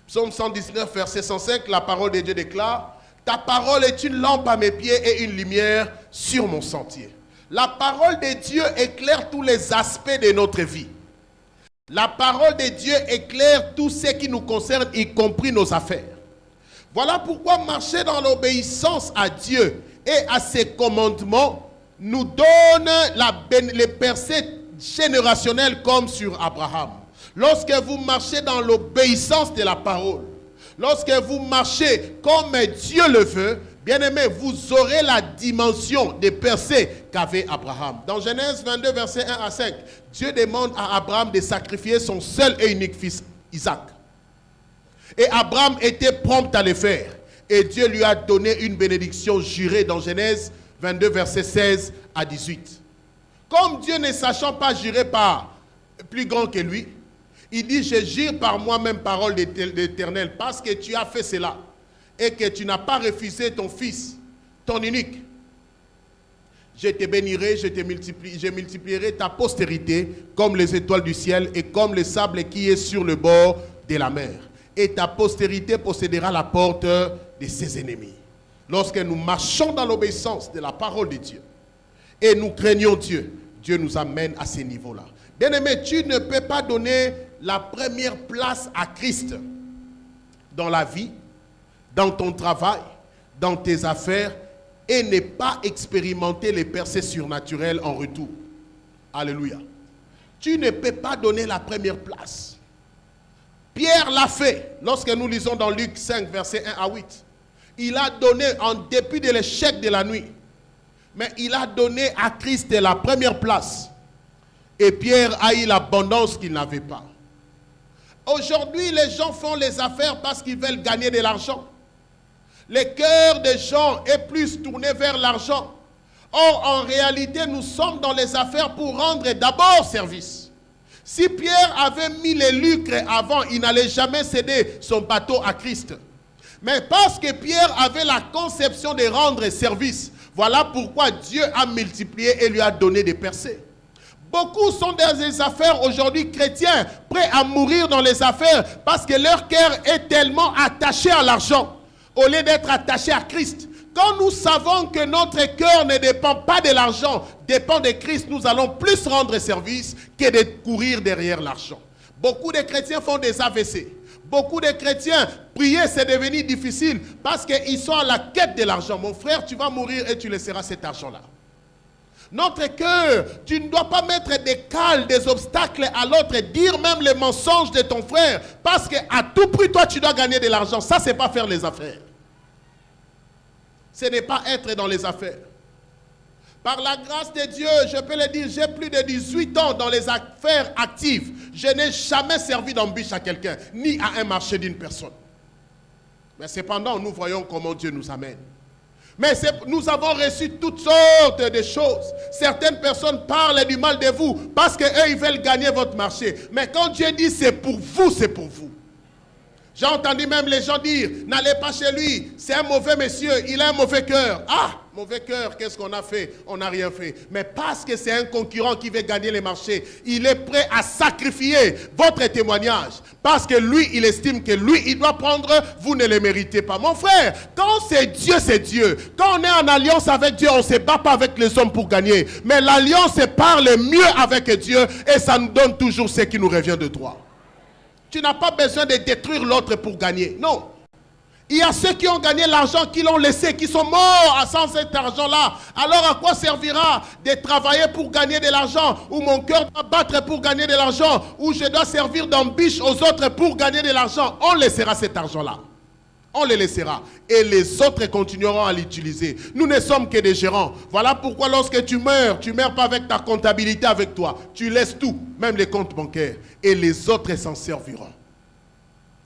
Psaume 119, verset 105, la parole de Dieu déclare, « Ta parole est une lampe à mes pieds et une lumière sur mon sentier. » La parole de Dieu éclaire tous les aspects de notre vie. La parole de Dieu éclaire tout ce qui nous concerne, y compris nos affaires. Voilà pourquoi marcher dans l'obéissance à Dieu et à ses commandements nous donne les percées générationnelles comme sur Abraham. Lorsque vous marchez dans l'obéissance de la parole, lorsque vous marchez comme Dieu le veut, bien-aimé, vous aurez la dimension des percées qu'avait Abraham. Dans Genèse 22, versets 1 à 5, Dieu demande à Abraham de sacrifier son seul et unique fils, Isaac. Et Abraham était prompt à le faire. Et Dieu lui a donné une bénédiction jurée dans Genèse 22, versets 16 à 18. Comme Dieu ne sachant pas jurer par plus grand que lui, il dit, je jure par moi-même parole de l'Éternel, parce que tu as fait cela, et que tu n'as pas refusé ton fils, ton unique. Je te bénirai, je multiplierai ta postérité comme les étoiles du ciel et comme le sable qui est sur le bord de la mer. Et ta postérité possédera la porte de ses ennemis. Lorsque nous marchons dans l'obéissance de la parole de Dieu et nous craignons Dieu, Dieu nous amène à ces niveaux-là. Bien-aimé, tu ne peux pas donner la première place à Christ dans la vie, dans ton travail, dans tes affaires, et ne pas expérimenter les percées surnaturelles en retour. Alléluia. Tu ne peux pas donner la première place. Pierre l'a fait lorsque nous lisons dans Luc 5, versets 1 à 8. Il a donné, en dépit de l'échec de la nuit, mais il a donné à Christ la première place. Et Pierre a eu l'abondance qu'il n'avait pas. Aujourd'hui, les gens font les affaires parce qu'ils veulent gagner de l'argent. Le cœur des gens est plus tourné vers l'argent. Or, en réalité, nous sommes dans les affaires pour rendre d'abord service. Si Pierre avait mis les lucres avant, il n'allait jamais céder son bateau à Christ. Mais parce que Pierre avait la conception de rendre service, voilà pourquoi Dieu a multiplié et lui a donné des percées. Beaucoup sont dans les affaires aujourd'hui chrétiens, prêts à mourir dans les affaires parce que leur cœur est tellement attaché à l'argent au lieu d'être attaché à Christ. Quand nous savons que notre cœur ne dépend pas de l'argent, dépend de Christ, nous allons plus rendre service que de courir derrière l'argent. Beaucoup de chrétiens font des AVC. Beaucoup de chrétiens, prier c'est devenu difficile parce qu'ils sont à la quête de l'argent. Mon frère, tu vas mourir et tu laisseras cet argent-là. Notre cœur, tu ne dois pas mettre des cales, des obstacles à l'autre, dire même les mensonges de ton frère, parce qu'à tout prix, toi, tu dois gagner de l'argent. Ça, c'est pas faire les affaires. Ce n'est pas être dans les affaires. Par la grâce de Dieu, je peux le dire, j'ai plus de 18 ans dans les affaires actives. Je n'ai jamais servi d'embûche à quelqu'un, ni à un marché d'une personne. Mais cependant, nous voyons comment Dieu nous amène. Mais nous avons reçu toutes sortes de choses. Certaines personnes parlent du mal de vous parce qu'eux, ils veulent gagner votre marché. Mais quand Dieu dit c'est pour vous, c'est pour vous. J'ai entendu même les gens dire, n'allez pas chez lui, c'est un mauvais monsieur, il a un mauvais cœur. Ah, mauvais cœur, qu'est-ce qu'on a fait? On n'a rien fait. Mais parce que c'est un concurrent qui veut gagner les marchés, il est prêt à sacrifier votre témoignage. Parce que lui, il estime que lui, il doit prendre, vous ne le méritez pas. Mon frère, quand c'est Dieu, c'est Dieu. Quand on est en alliance avec Dieu, on ne se bat pas avec les hommes pour gagner. Mais l'alliance parle mieux avec Dieu et ça nous donne toujours ce qui nous revient de droit. Tu n'as pas besoin de détruire l'autre pour gagner. Non. Il y a ceux qui ont gagné l'argent, qui l'ont laissé, qui sont morts sans cet argent-là. Alors à quoi servira de travailler pour gagner de l'argent, ou mon cœur doit battre pour gagner de l'argent, ou je dois servir d'embûche aux autres pour gagner de l'argent? On laissera cet argent-là. On les laissera. Et les autres continueront à l'utiliser. Nous ne sommes que des gérants. Voilà pourquoi lorsque tu meurs pas avec ta comptabilité avec toi. Tu laisses tout, même les comptes bancaires. Et les autres s'en serviront.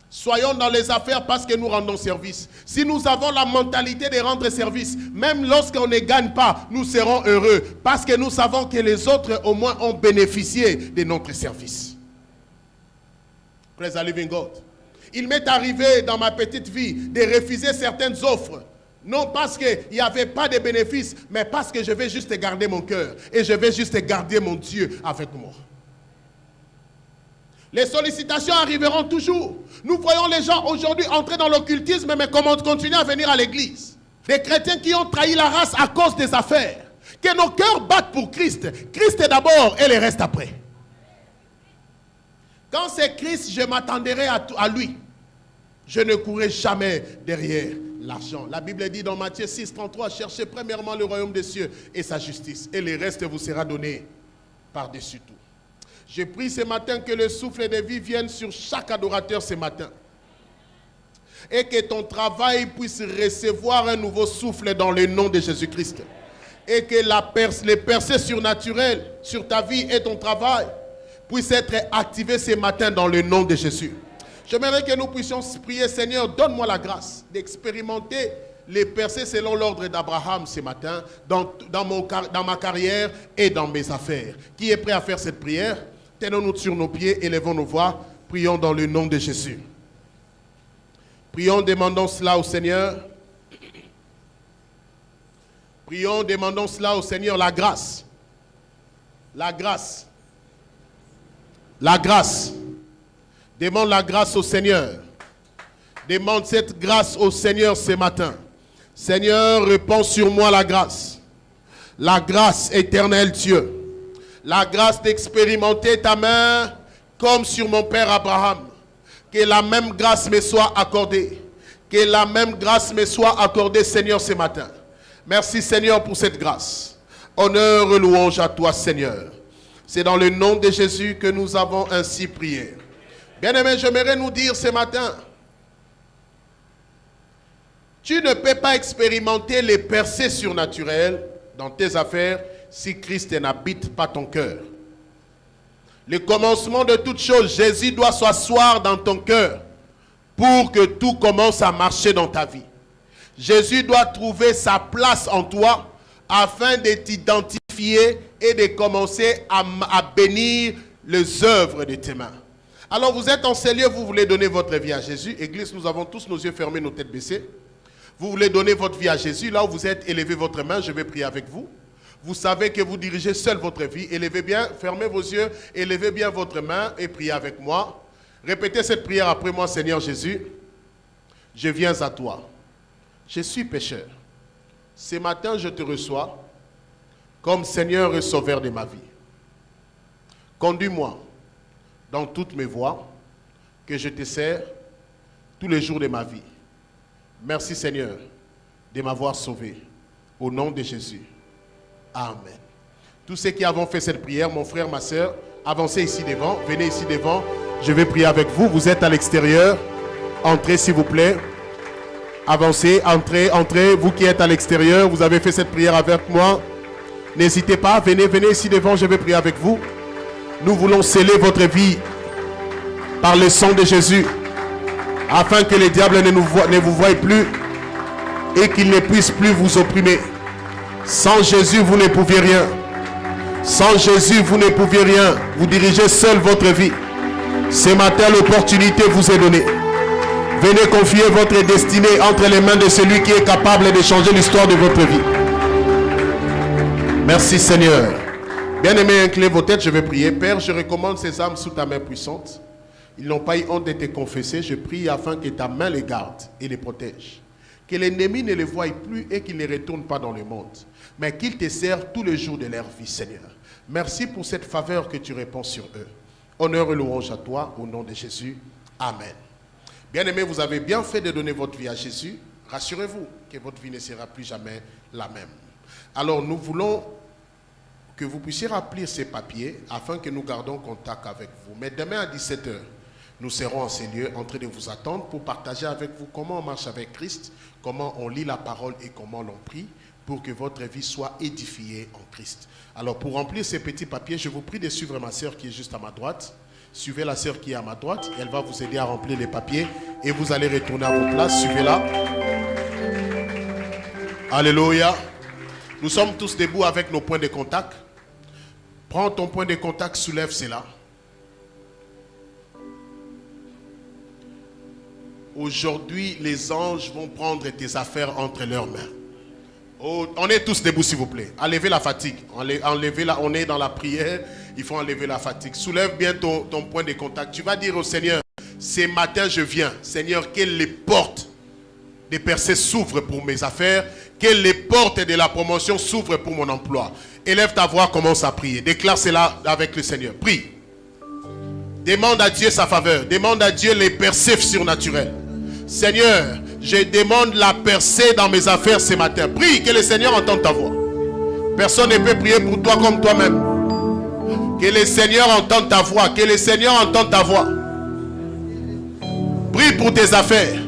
Soyons dans les affaires parce que nous rendons service. Si nous avons la mentalité de rendre service, même lorsqu'on ne gagne pas, nous serons heureux. Parce que nous savons que les autres au moins ont bénéficié de notre service. Praise the living God. Il m'est arrivé dans ma petite vie de refuser certaines offres. Non parce qu'il n'y avait pas de bénéfices, mais parce que je vais juste garder mon cœur. Et je vais juste garder mon Dieu avec moi. Les sollicitations arriveront toujours. Nous voyons les gens aujourd'hui entrer dans l'occultisme, mais comment continuer à venir à l'église. Des chrétiens qui ont trahi la race à cause des affaires. Que nos cœurs battent pour Christ. Christ est d'abord et le reste après. Quand c'est Christ, je m'attendrai à lui. Je ne courrai jamais derrière l'argent. La Bible dit dans Matthieu 6, 33, cherchez premièrement le royaume des cieux et sa justice. Et le reste vous sera donné par-dessus tout. Je prie ce matin que le souffle de vie vienne sur chaque adorateur ce matin. Et que ton travail puisse recevoir un nouveau souffle dans le nom de Jésus-Christ. Et que les percées surnaturelles sur ta vie et ton travail puissent être activées ce matin dans le nom de Jésus. J'aimerais que nous puissions prier, Seigneur, donne-moi la grâce d'expérimenter les percées selon l'ordre d'Abraham ce matin, dans ma carrière et dans mes affaires. Qui est prêt à faire cette prière? Tenons-nous sur nos pieds, élevons nos voix, prions dans le nom de Jésus. Prions, demandons cela au Seigneur. Prions, demandons cela au Seigneur, la grâce. La grâce. La grâce. Demande la grâce au Seigneur. Demande cette grâce au Seigneur ce matin. Seigneur, répands sur moi la grâce. La grâce éternelle, Dieu. la grâce d'expérimenter ta main comme sur mon père Abraham. Que la même grâce me soit accordée. Que la même grâce me soit accordée, Seigneur, ce matin. Merci, Seigneur, pour cette grâce. Honneur et louange à toi, Seigneur. C'est dans le nom de Jésus que nous avons ainsi prié. Bien-aimés, j'aimerais nous dire ce matin, tu ne peux pas expérimenter les percées surnaturelles dans tes affaires si Christ n'habite pas ton cœur. Le commencement de toute chose, Jésus doit s'asseoir dans ton cœur pour que tout commence à marcher dans ta vie. Jésus doit trouver sa place en toi afin de t'identifier et de commencer à bénir les œuvres de tes mains. Alors vous êtes en ces lieux, vous voulez donner votre vie à Jésus. Église, nous avons tous nos yeux fermés, nos têtes baissées. Vous voulez donner votre vie à Jésus. Là où vous êtes, élevez votre main, je vais prier avec vous. Vous savez que vous dirigez seul votre vie. Élevez bien, fermez vos yeux, élevez bien votre main et priez avec moi. Répétez cette prière après moi, Seigneur Jésus. Je viens à toi. Je suis pécheur. Ce matin, je te reçois comme Seigneur et Sauveur de ma vie. Conduis-moi dans toutes mes voies, que je te sers tous les jours de ma vie. Merci Seigneur de m'avoir sauvé. Au nom de Jésus. Amen. Tous ceux qui avons fait cette prière, mon frère, ma soeur, avancez ici devant, venez ici devant. Je vais prier avec vous. Vous êtes à l'extérieur. Entrez s'il vous plaît. Avancez, entrez, entrez. Vous qui êtes à l'extérieur, vous avez fait cette prière avec moi. N'hésitez pas, venez ici devant, je vais prier avec vous. Nous voulons sceller votre vie par le sang de Jésus, afin que les diables ne vous voient plus et qu'ils ne puissent plus vous opprimer. Sans Jésus, vous ne pouviez rien. Sans Jésus, vous ne pouviez rien. Vous dirigez seul votre vie. Ce matin, l'opportunité vous est donnée. Venez confier votre destinée entre les mains de celui qui est capable de changer l'histoire de votre vie. Merci Seigneur. Bien-aimés, inclinez vos têtes, je vais prier. Père, je recommande ces âmes sous ta main puissante. Ils n'ont pas eu honte de te confesser. Je prie afin que ta main les garde et les protège. Que l'ennemi ne les voie plus et qu'il ne retourne pas dans le monde. Mais qu'il te serve tous les jours de leur vie, Seigneur. Merci pour cette faveur que tu répands sur eux. Honneur et louange à toi, au nom de Jésus. Amen. Bien-aimés, vous avez bien fait de donner votre vie à Jésus. Rassurez-vous que votre vie ne sera plus jamais la même. Alors, nous voulons que vous puissiez remplir ces papiers afin que nous gardions contact avec vous. Mais demain à 17 h, nous serons en ces lieux en train de vous attendre pour partager avec vous comment on marche avec Christ, comment on lit la parole et comment l'on prie pour que votre vie soit édifiée en Christ. Alors, pour remplir ces petits papiers, je vous prie de suivre ma sœur qui est juste à ma droite. Suivez la sœur qui est à ma droite. Elle va vous aider à remplir les papiers et vous allez retourner à vos places. Suivez-la. Alléluia. Nous sommes tous debout avec nos points de contact. Prends ton point de contact, soulève cela. Aujourd'hui, les anges vont prendre tes affaires entre leurs mains. Oh, on est tous debout, s'il vous plaît. Enlevez la fatigue. On est dans la prière. Il faut enlever la fatigue. Soulève bien ton point de contact. Tu vas dire au Seigneur, ce matin je viens. Seigneur, que les portes des percées s'ouvrent pour mes affaires. Que les portes de la promotion s'ouvrent pour mon emploi. Élève ta voix, commence à prier. Déclare cela avec le Seigneur. Prie. Demande à Dieu sa faveur. Demande à Dieu les percées surnaturelles. Seigneur, je demande la percée dans mes affaires ce matin. Prie, que le Seigneur entende ta voix. Personne ne peut prier pour toi comme toi-même. Que le Seigneur entende ta voix. Que le Seigneur entende ta voix. Prie pour tes affaires.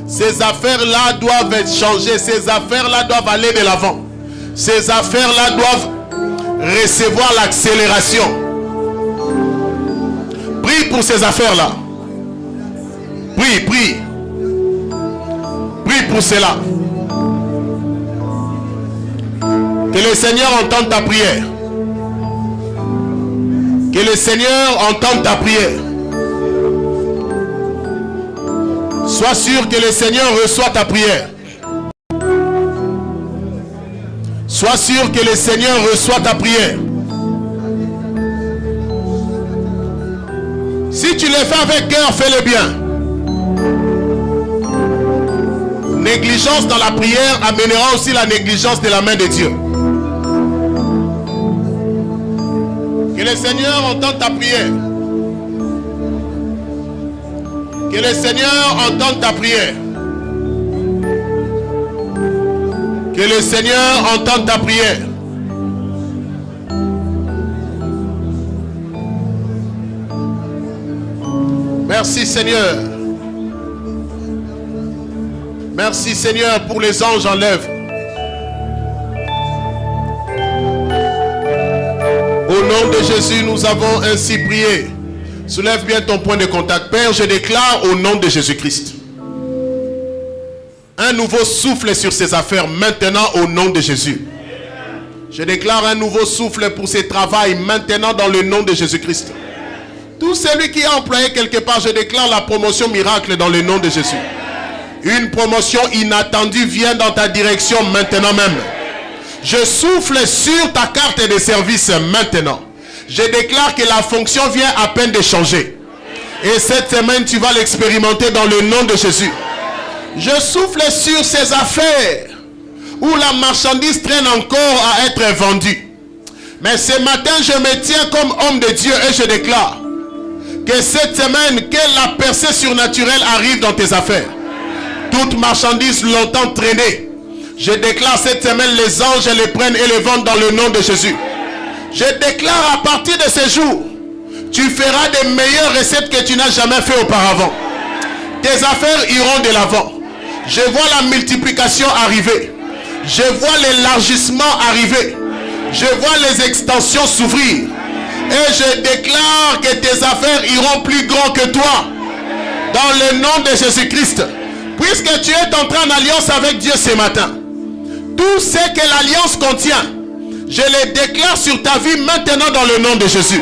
Ces affaires-là doivent être changées. Ces affaires-là doivent aller de l'avant. Ces affaires-là doivent recevoir l'accélération. Prie pour ces affaires-là. Prie, prie. Prie pour cela. Que le Seigneur entende ta prière. Que le Seigneur entende ta prière. Sois sûr que le Seigneur reçoit ta prière. Sois sûr que le Seigneur reçoit ta prière. Si tu le fais avec cœur, fais-le bien. Négligence dans la prière amènera aussi la négligence de la main de Dieu. Que le Seigneur entende ta prière. Que le Seigneur entende ta prière. Que le Seigneur entende ta prière. Merci Seigneur. Merci Seigneur pour les anges en l'œuvre. Au nom de Jésus, nous avons ainsi prié. Soulève bien ton point de contact. Père, je déclare au nom de Jésus-Christ un nouveau souffle sur ces affaires maintenant au nom de Jésus. Je déclare un nouveau souffle pour ces travails maintenant dans le nom de Jésus-Christ. Tout celui qui a employé quelque part, je déclare la promotion miracle dans le nom de Jésus. Une promotion inattendue vient dans ta direction maintenant même. Je souffle sur ta carte de service maintenant. Je déclare que la fonction vient à peine de changer. Et cette semaine, tu vas l'expérimenter dans le nom de Jésus. Je souffle sur ces affaires où la marchandise traîne encore à être vendue. Mais ce matin, je me tiens comme homme de Dieu et je déclare que cette semaine, que la percée surnaturelle arrive dans tes affaires. Toute marchandise longtemps traînée, je déclare cette semaine, les anges les prennent et les vendent dans le nom de Jésus. Je déclare à partir de ce jour, tu feras des meilleures recettes que tu n'as jamais fait auparavant. Tes affaires iront de l'avant. Je vois la multiplication arriver. Je vois l'élargissement arriver. Je vois les extensions s'ouvrir. Et je déclare que tes affaires iront plus grand que toi. Dans le nom de Jésus-Christ. Puisque tu es entré en alliance avec Dieu ce matin. Tout ce que l'alliance contient, je les déclare sur ta vie maintenant dans le nom de Jésus.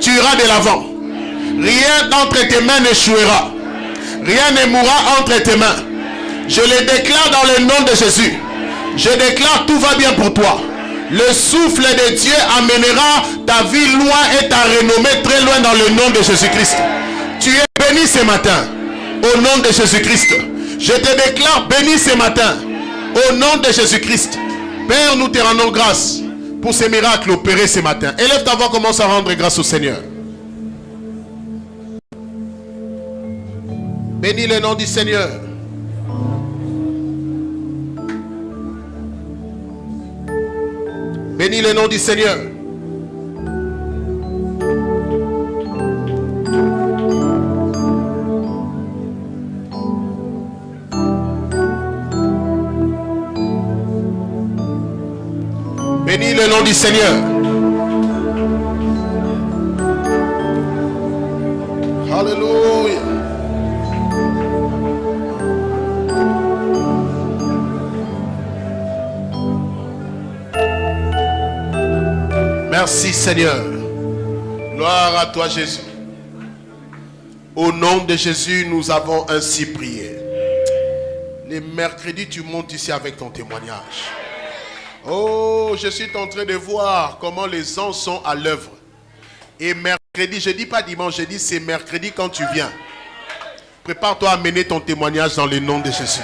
Tu iras de l'avant. Rien d'entre tes mains n'échouera. Rien ne mourra entre tes mains. Je les déclare dans le nom de Jésus. Je déclare tout va bien pour toi. Le souffle de Dieu amènera ta vie loin et ta renommée très loin dans le nom de Jésus-Christ. Tu es béni ce matin. Au nom de Jésus-Christ. Je te déclare béni ce matin. Au nom de Jésus-Christ. Père, nous te rendons grâce pour ces miracles opérés ce matin. Élève ta voix, commence à rendre grâce au Seigneur. Bénis le nom du Seigneur. Bénis le nom du Seigneur. Bénis le nom du Seigneur. Alléluia. Merci Seigneur. Gloire à toi Jésus. Au nom de Jésus, nous avons ainsi prié. Les mercredis, tu montes ici avec ton témoignage. Oh, je suis en train de voir comment les anges sont à l'œuvre. Et mercredi, je ne dis pas dimanche, je dis c'est mercredi quand tu viens. Prépare-toi à mener ton témoignage dans le nom de Jésus.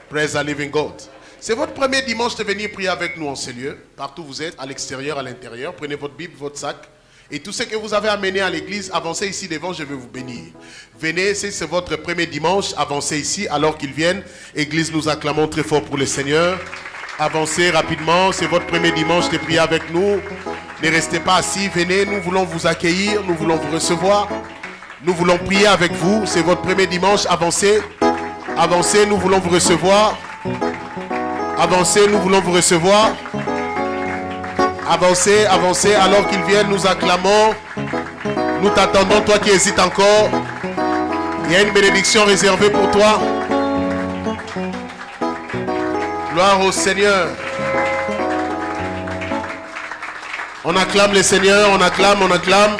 Praise the living God. C'est votre premier dimanche de venir prier avec nous en ces lieux. Partout où vous êtes, à l'extérieur, à l'intérieur. Prenez votre Bible, votre sac. Et tout ce que vous avez amené à l'église, avancez ici devant, je vais vous bénir. Venez, si c'est votre premier dimanche, avancez ici alors qu'ils viennent. Église, nous acclamons très fort pour le Seigneur. Avancez rapidement, c'est votre premier dimanche de prier avec nous. Ne restez pas assis, venez, nous voulons vous accueillir, nous voulons vous recevoir. Nous voulons prier avec vous, c'est votre premier dimanche, avancez. Avancez, nous voulons vous recevoir. Avancez, nous voulons vous recevoir. Avancez, avancez, alors qu'ils viennent, nous acclamons. Nous t'attendons, toi qui hésites encore. Il y a une bénédiction réservée pour toi. Gloire au Seigneur. On acclame le Seigneur, on acclame, on acclame.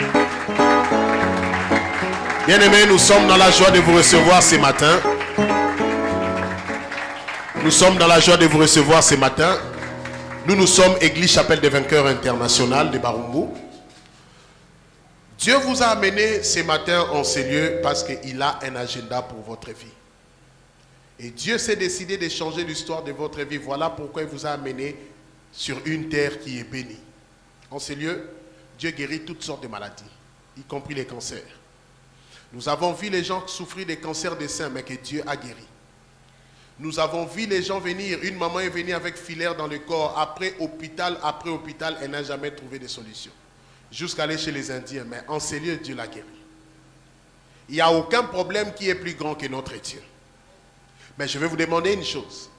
Bien-aimés, nous sommes dans la joie de vous recevoir ce matin. Nous sommes dans la joie de vous recevoir ce matin. Nous sommes Église Chapelle des Vainqueurs International de Barumbu. Dieu vous a amené ce matin en ces lieux parce qu'il a un agenda pour votre vie. Et Dieu s'est décidé de changer l'histoire de votre vie. Voilà pourquoi il vous a amené sur une terre qui est bénie. En ces lieux, Dieu guérit toutes sortes de maladies, y compris les cancers. Nous avons vu les gens souffrir des cancers des seins, mais que Dieu a guéri. Nous avons vu les gens venir, une maman est venue avec filaire dans le corps, après hôpital, elle n'a jamais trouvé de solution. Jusqu'à aller chez les Indiens, mais en ces lieux, Dieu l'a guéri. Il n'y a aucun problème qui est plus grand que notre Dieu. Mais je vais vous demander une chose.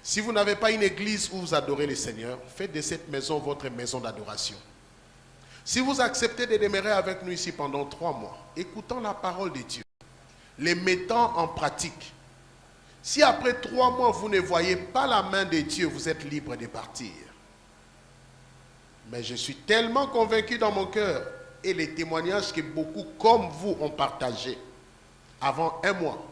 Si vous n'avez pas une église où vous adorez le Seigneur, faites de cette maison votre maison d'adoration. Si vous acceptez de demeurer avec nous ici pendant 3 mois, écoutant la parole de Dieu, les mettant en pratique, si après 3 mois vous ne voyez pas la main de Dieu, vous êtes libre de partir. Mais je suis tellement convaincu dans mon cœur, et les témoignages que beaucoup comme vous ont partagés avant 1 mois,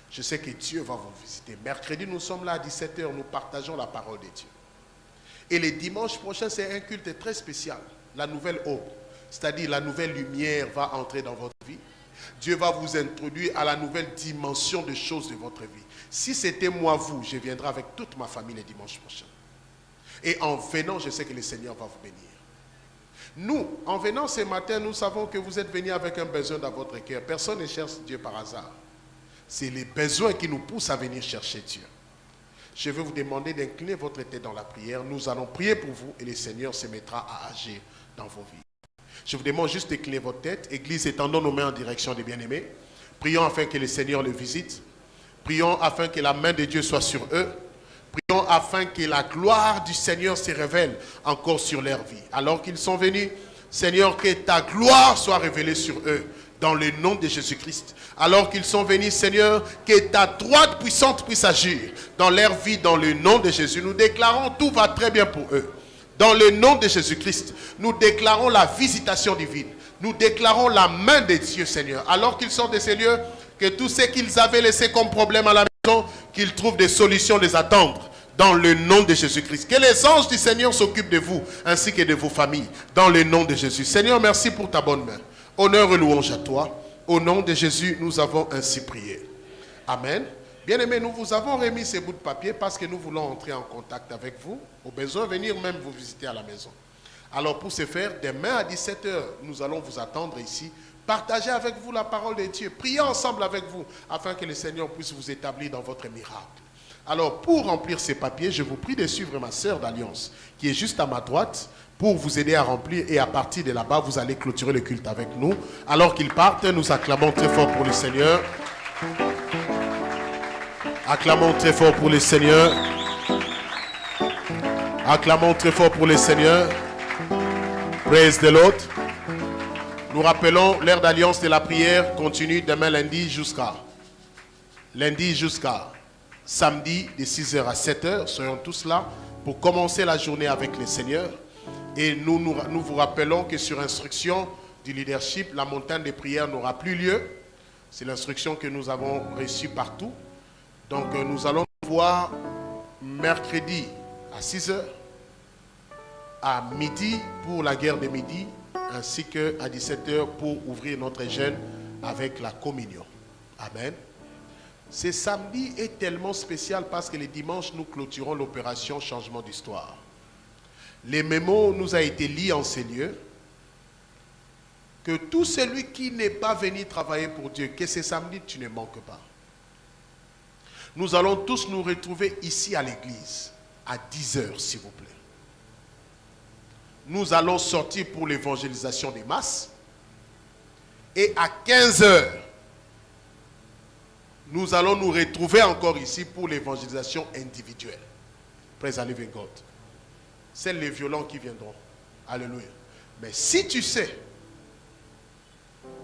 je sais que Dieu va vous visiter. Mercredi, nous sommes là à 17 h, nous partageons la parole de Dieu. Et le dimanche prochain, c'est un culte très spécial. La nouvelle aube, c'est-à-dire la nouvelle lumière va entrer dans votre vie. Dieu va vous introduire à la nouvelle dimension des choses de votre vie. Si c'était moi, vous, je viendrai avec toute ma famille le dimanche prochain. Et en venant, je sais que le Seigneur va vous bénir. Nous, en venant ce matin, nous savons que vous êtes venus avec un besoin dans votre cœur. Personne ne cherche Dieu par hasard. C'est les besoins qui nous poussent à venir chercher Dieu. Je vais vous demander d'incliner votre tête dans la prière. Nous allons prier pour vous et le Seigneur se mettra à agir dans vos vies. Je vous demande juste d'incliner votre tête. Église, étendons nos mains en direction des bien-aimés. Prions afin que le Seigneur les visite. Prions afin que la main de Dieu soit sur eux. Prions afin que la gloire du Seigneur se révèle encore sur leur vie. Alors qu'ils sont venus, Seigneur, que ta gloire soit révélée sur eux. Dans le nom de Jésus-Christ. Alors qu'ils sont venus, Seigneur, que ta droite puissante puisse agir dans leur vie, dans le nom de Jésus. Nous déclarons tout va très bien pour eux. Dans le nom de Jésus-Christ, nous déclarons la visitation divine. Nous déclarons la main de Dieu, Seigneur. Alors qu'ils sortent de ces lieux, que tout ce qu'ils avaient laissé comme problème à la maison, qu'ils trouvent des solutions, les attendre. Dans le nom de Jésus-Christ. Que les anges du Seigneur s'occupent de vous, ainsi que de vos familles. Dans le nom de Jésus. Seigneur, merci pour ta bonne main. Honneur et louange à toi. Au nom de Jésus, nous avons ainsi prié. Amen. Bien-aimés, nous vous avons remis ces bouts de papier parce que nous voulons entrer en contact avec vous. Au besoin, venir même vous visiter à la maison. Alors pour ce faire, demain à 17 h, nous allons vous attendre ici. Partagez avec vous la parole de Dieu. Priez ensemble avec vous afin que le Seigneur puisse vous établir dans votre miracle. Alors pour remplir ces papiers, je vous prie de suivre ma sœur d'Alliance qui est juste à ma droite, pour vous aider à remplir, et à partir de là-bas, vous allez clôturer le culte avec nous. Alors qu'ils partent, nous acclamons très fort pour le Seigneur. Acclamons très fort pour le Seigneur. Acclamons très fort pour le Seigneur. Praise the Lord. Nous rappelons l'heure d'alliance de la prière continue demain lundi jusqu'à samedi de 6 h à 7 h. Soyons tous là pour commencer la journée avec le Seigneur. Et nous vous rappelons que sur instruction du leadership, la montagne de prière n'aura plus lieu. C'est l'instruction que nous avons reçue partout. Donc nous allons nous voir mercredi à 6 h, à midi pour la guerre de midi, ainsi qu'à 17 h pour ouvrir notre jeûne avec la communion. Amen. Ce samedi est tellement spécial parce que les dimanches, nous clôturons l'opération changement d'histoire. Les mémos nous a été liés en ces lieux. Que tout celui qui n'est pas venu travailler pour Dieu, que ce samedi, tu ne manques pas. Nous allons tous nous retrouver ici à l'église, à 10 h, s'il vous plaît. Nous allons sortir pour l'évangélisation des masses. Et à 15 h, nous allons nous retrouver encore ici pour l'évangélisation individuelle. Praise the living God. C'est les violents qui viendront. Alléluia. Mais si tu sais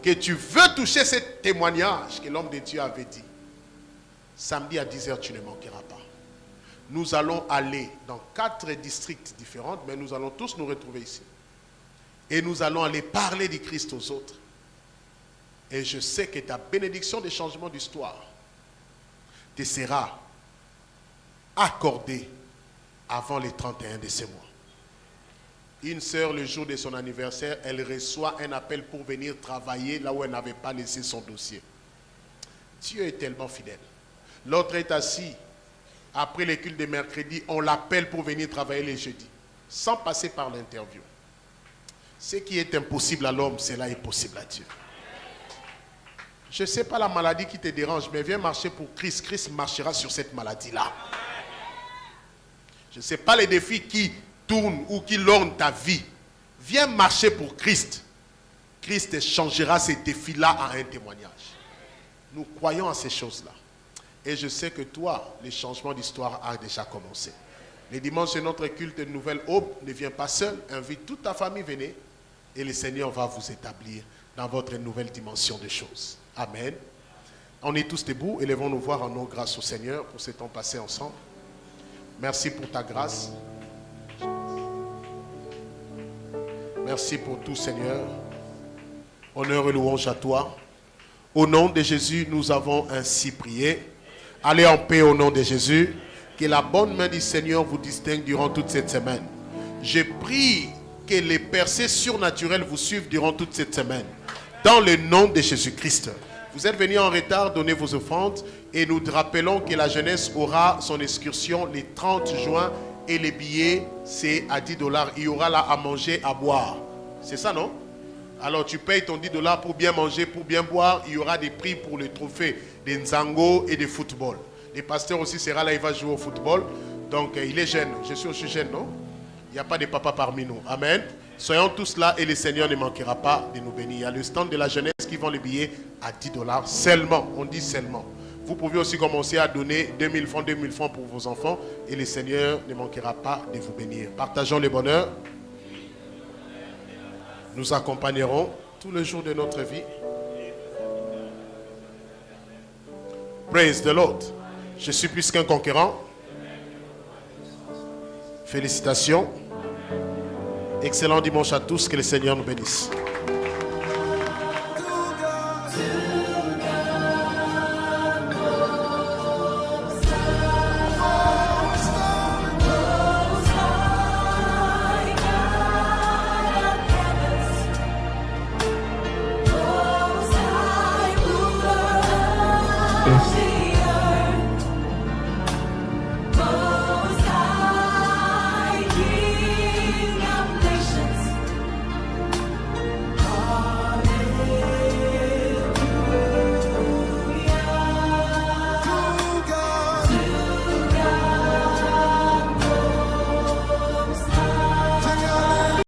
que tu veux toucher ce témoignage que l'homme de Dieu avait dit, samedi à 10 h, tu ne manqueras pas. Nous allons aller dans 4 districts différents, mais nous allons tous nous retrouver ici. Et nous allons aller parler du Christ aux autres. Et je sais que ta bénédiction des changements d'histoire te sera accordée avant les 31 de ce mois. Une sœur, le jour de son anniversaire, elle reçoit un appel pour venir travailler là où elle n'avait pas laissé son dossier. Dieu est tellement fidèle. L'autre est assis. Après les cultes de mercredi, on l'appelle pour venir travailler les jeudis, sans passer par l'interview. Ce qui est impossible à l'homme, cela est possible à Dieu. Je ne sais pas la maladie qui te dérange, mais viens marcher pour Christ. Christ marchera sur cette maladie-là. Je ne sais pas les défis qui tournent ou qui lorgnent ta vie. Viens marcher pour Christ. Christ changera ces défis-là en un témoignage. Nous croyons à ces choses-là. Et je sais que toi, le changement d'histoire a déjà commencé. Les dimanches, c'est notre culte de Nouvelle Aube. Ne viens pas seul, invite toute ta famille, venez. Et le Seigneur va vous établir dans votre nouvelle dimension des choses. Amen. On est tous debout, élevons nos voix, rendons grâce au Seigneur pour ce temps passé ensemble. Merci pour ta grâce. Merci pour tout, Seigneur. Honneur et louange à toi. Au nom de Jésus, nous avons ainsi prié. Allez en paix au nom de Jésus. Que la bonne main du Seigneur vous distingue durant toute cette semaine. Je prie que les percées surnaturelles vous suivent durant toute cette semaine. Dans le nom de Jésus-Christ. Vous êtes venus en retard, donnez vos offrandes. Et nous te rappelons que la jeunesse aura son excursion le 30 juin. Et les billets, c'est à 10 $. Il y aura là à manger, à boire. C'est ça, non? Alors tu payes ton 10 $ pour bien manger, pour bien boire. Il y aura des prix pour les trophées des Nzango et des football. Le pasteur aussi sera là, il va jouer au football. Donc il est jeune. Je suis aussi jeune, non? Il n'y a pas de papa parmi nous. Amen. Soyons tous là et le Seigneur ne manquera pas de nous bénir. Il y a le stand de la jeunesse qui vend les billets à 10 $ seulement. On dit seulement. Vous pouvez aussi commencer à donner 2000 francs pour vos enfants et le Seigneur ne manquera pas de vous bénir. Partageons le bonheur. Nous accompagnerons tous les jours de notre vie. Praise the Lord. Je suis plus qu'un conquérant. Félicitations. Excellent dimanche à tous. Que le Seigneur nous bénisse. Yes.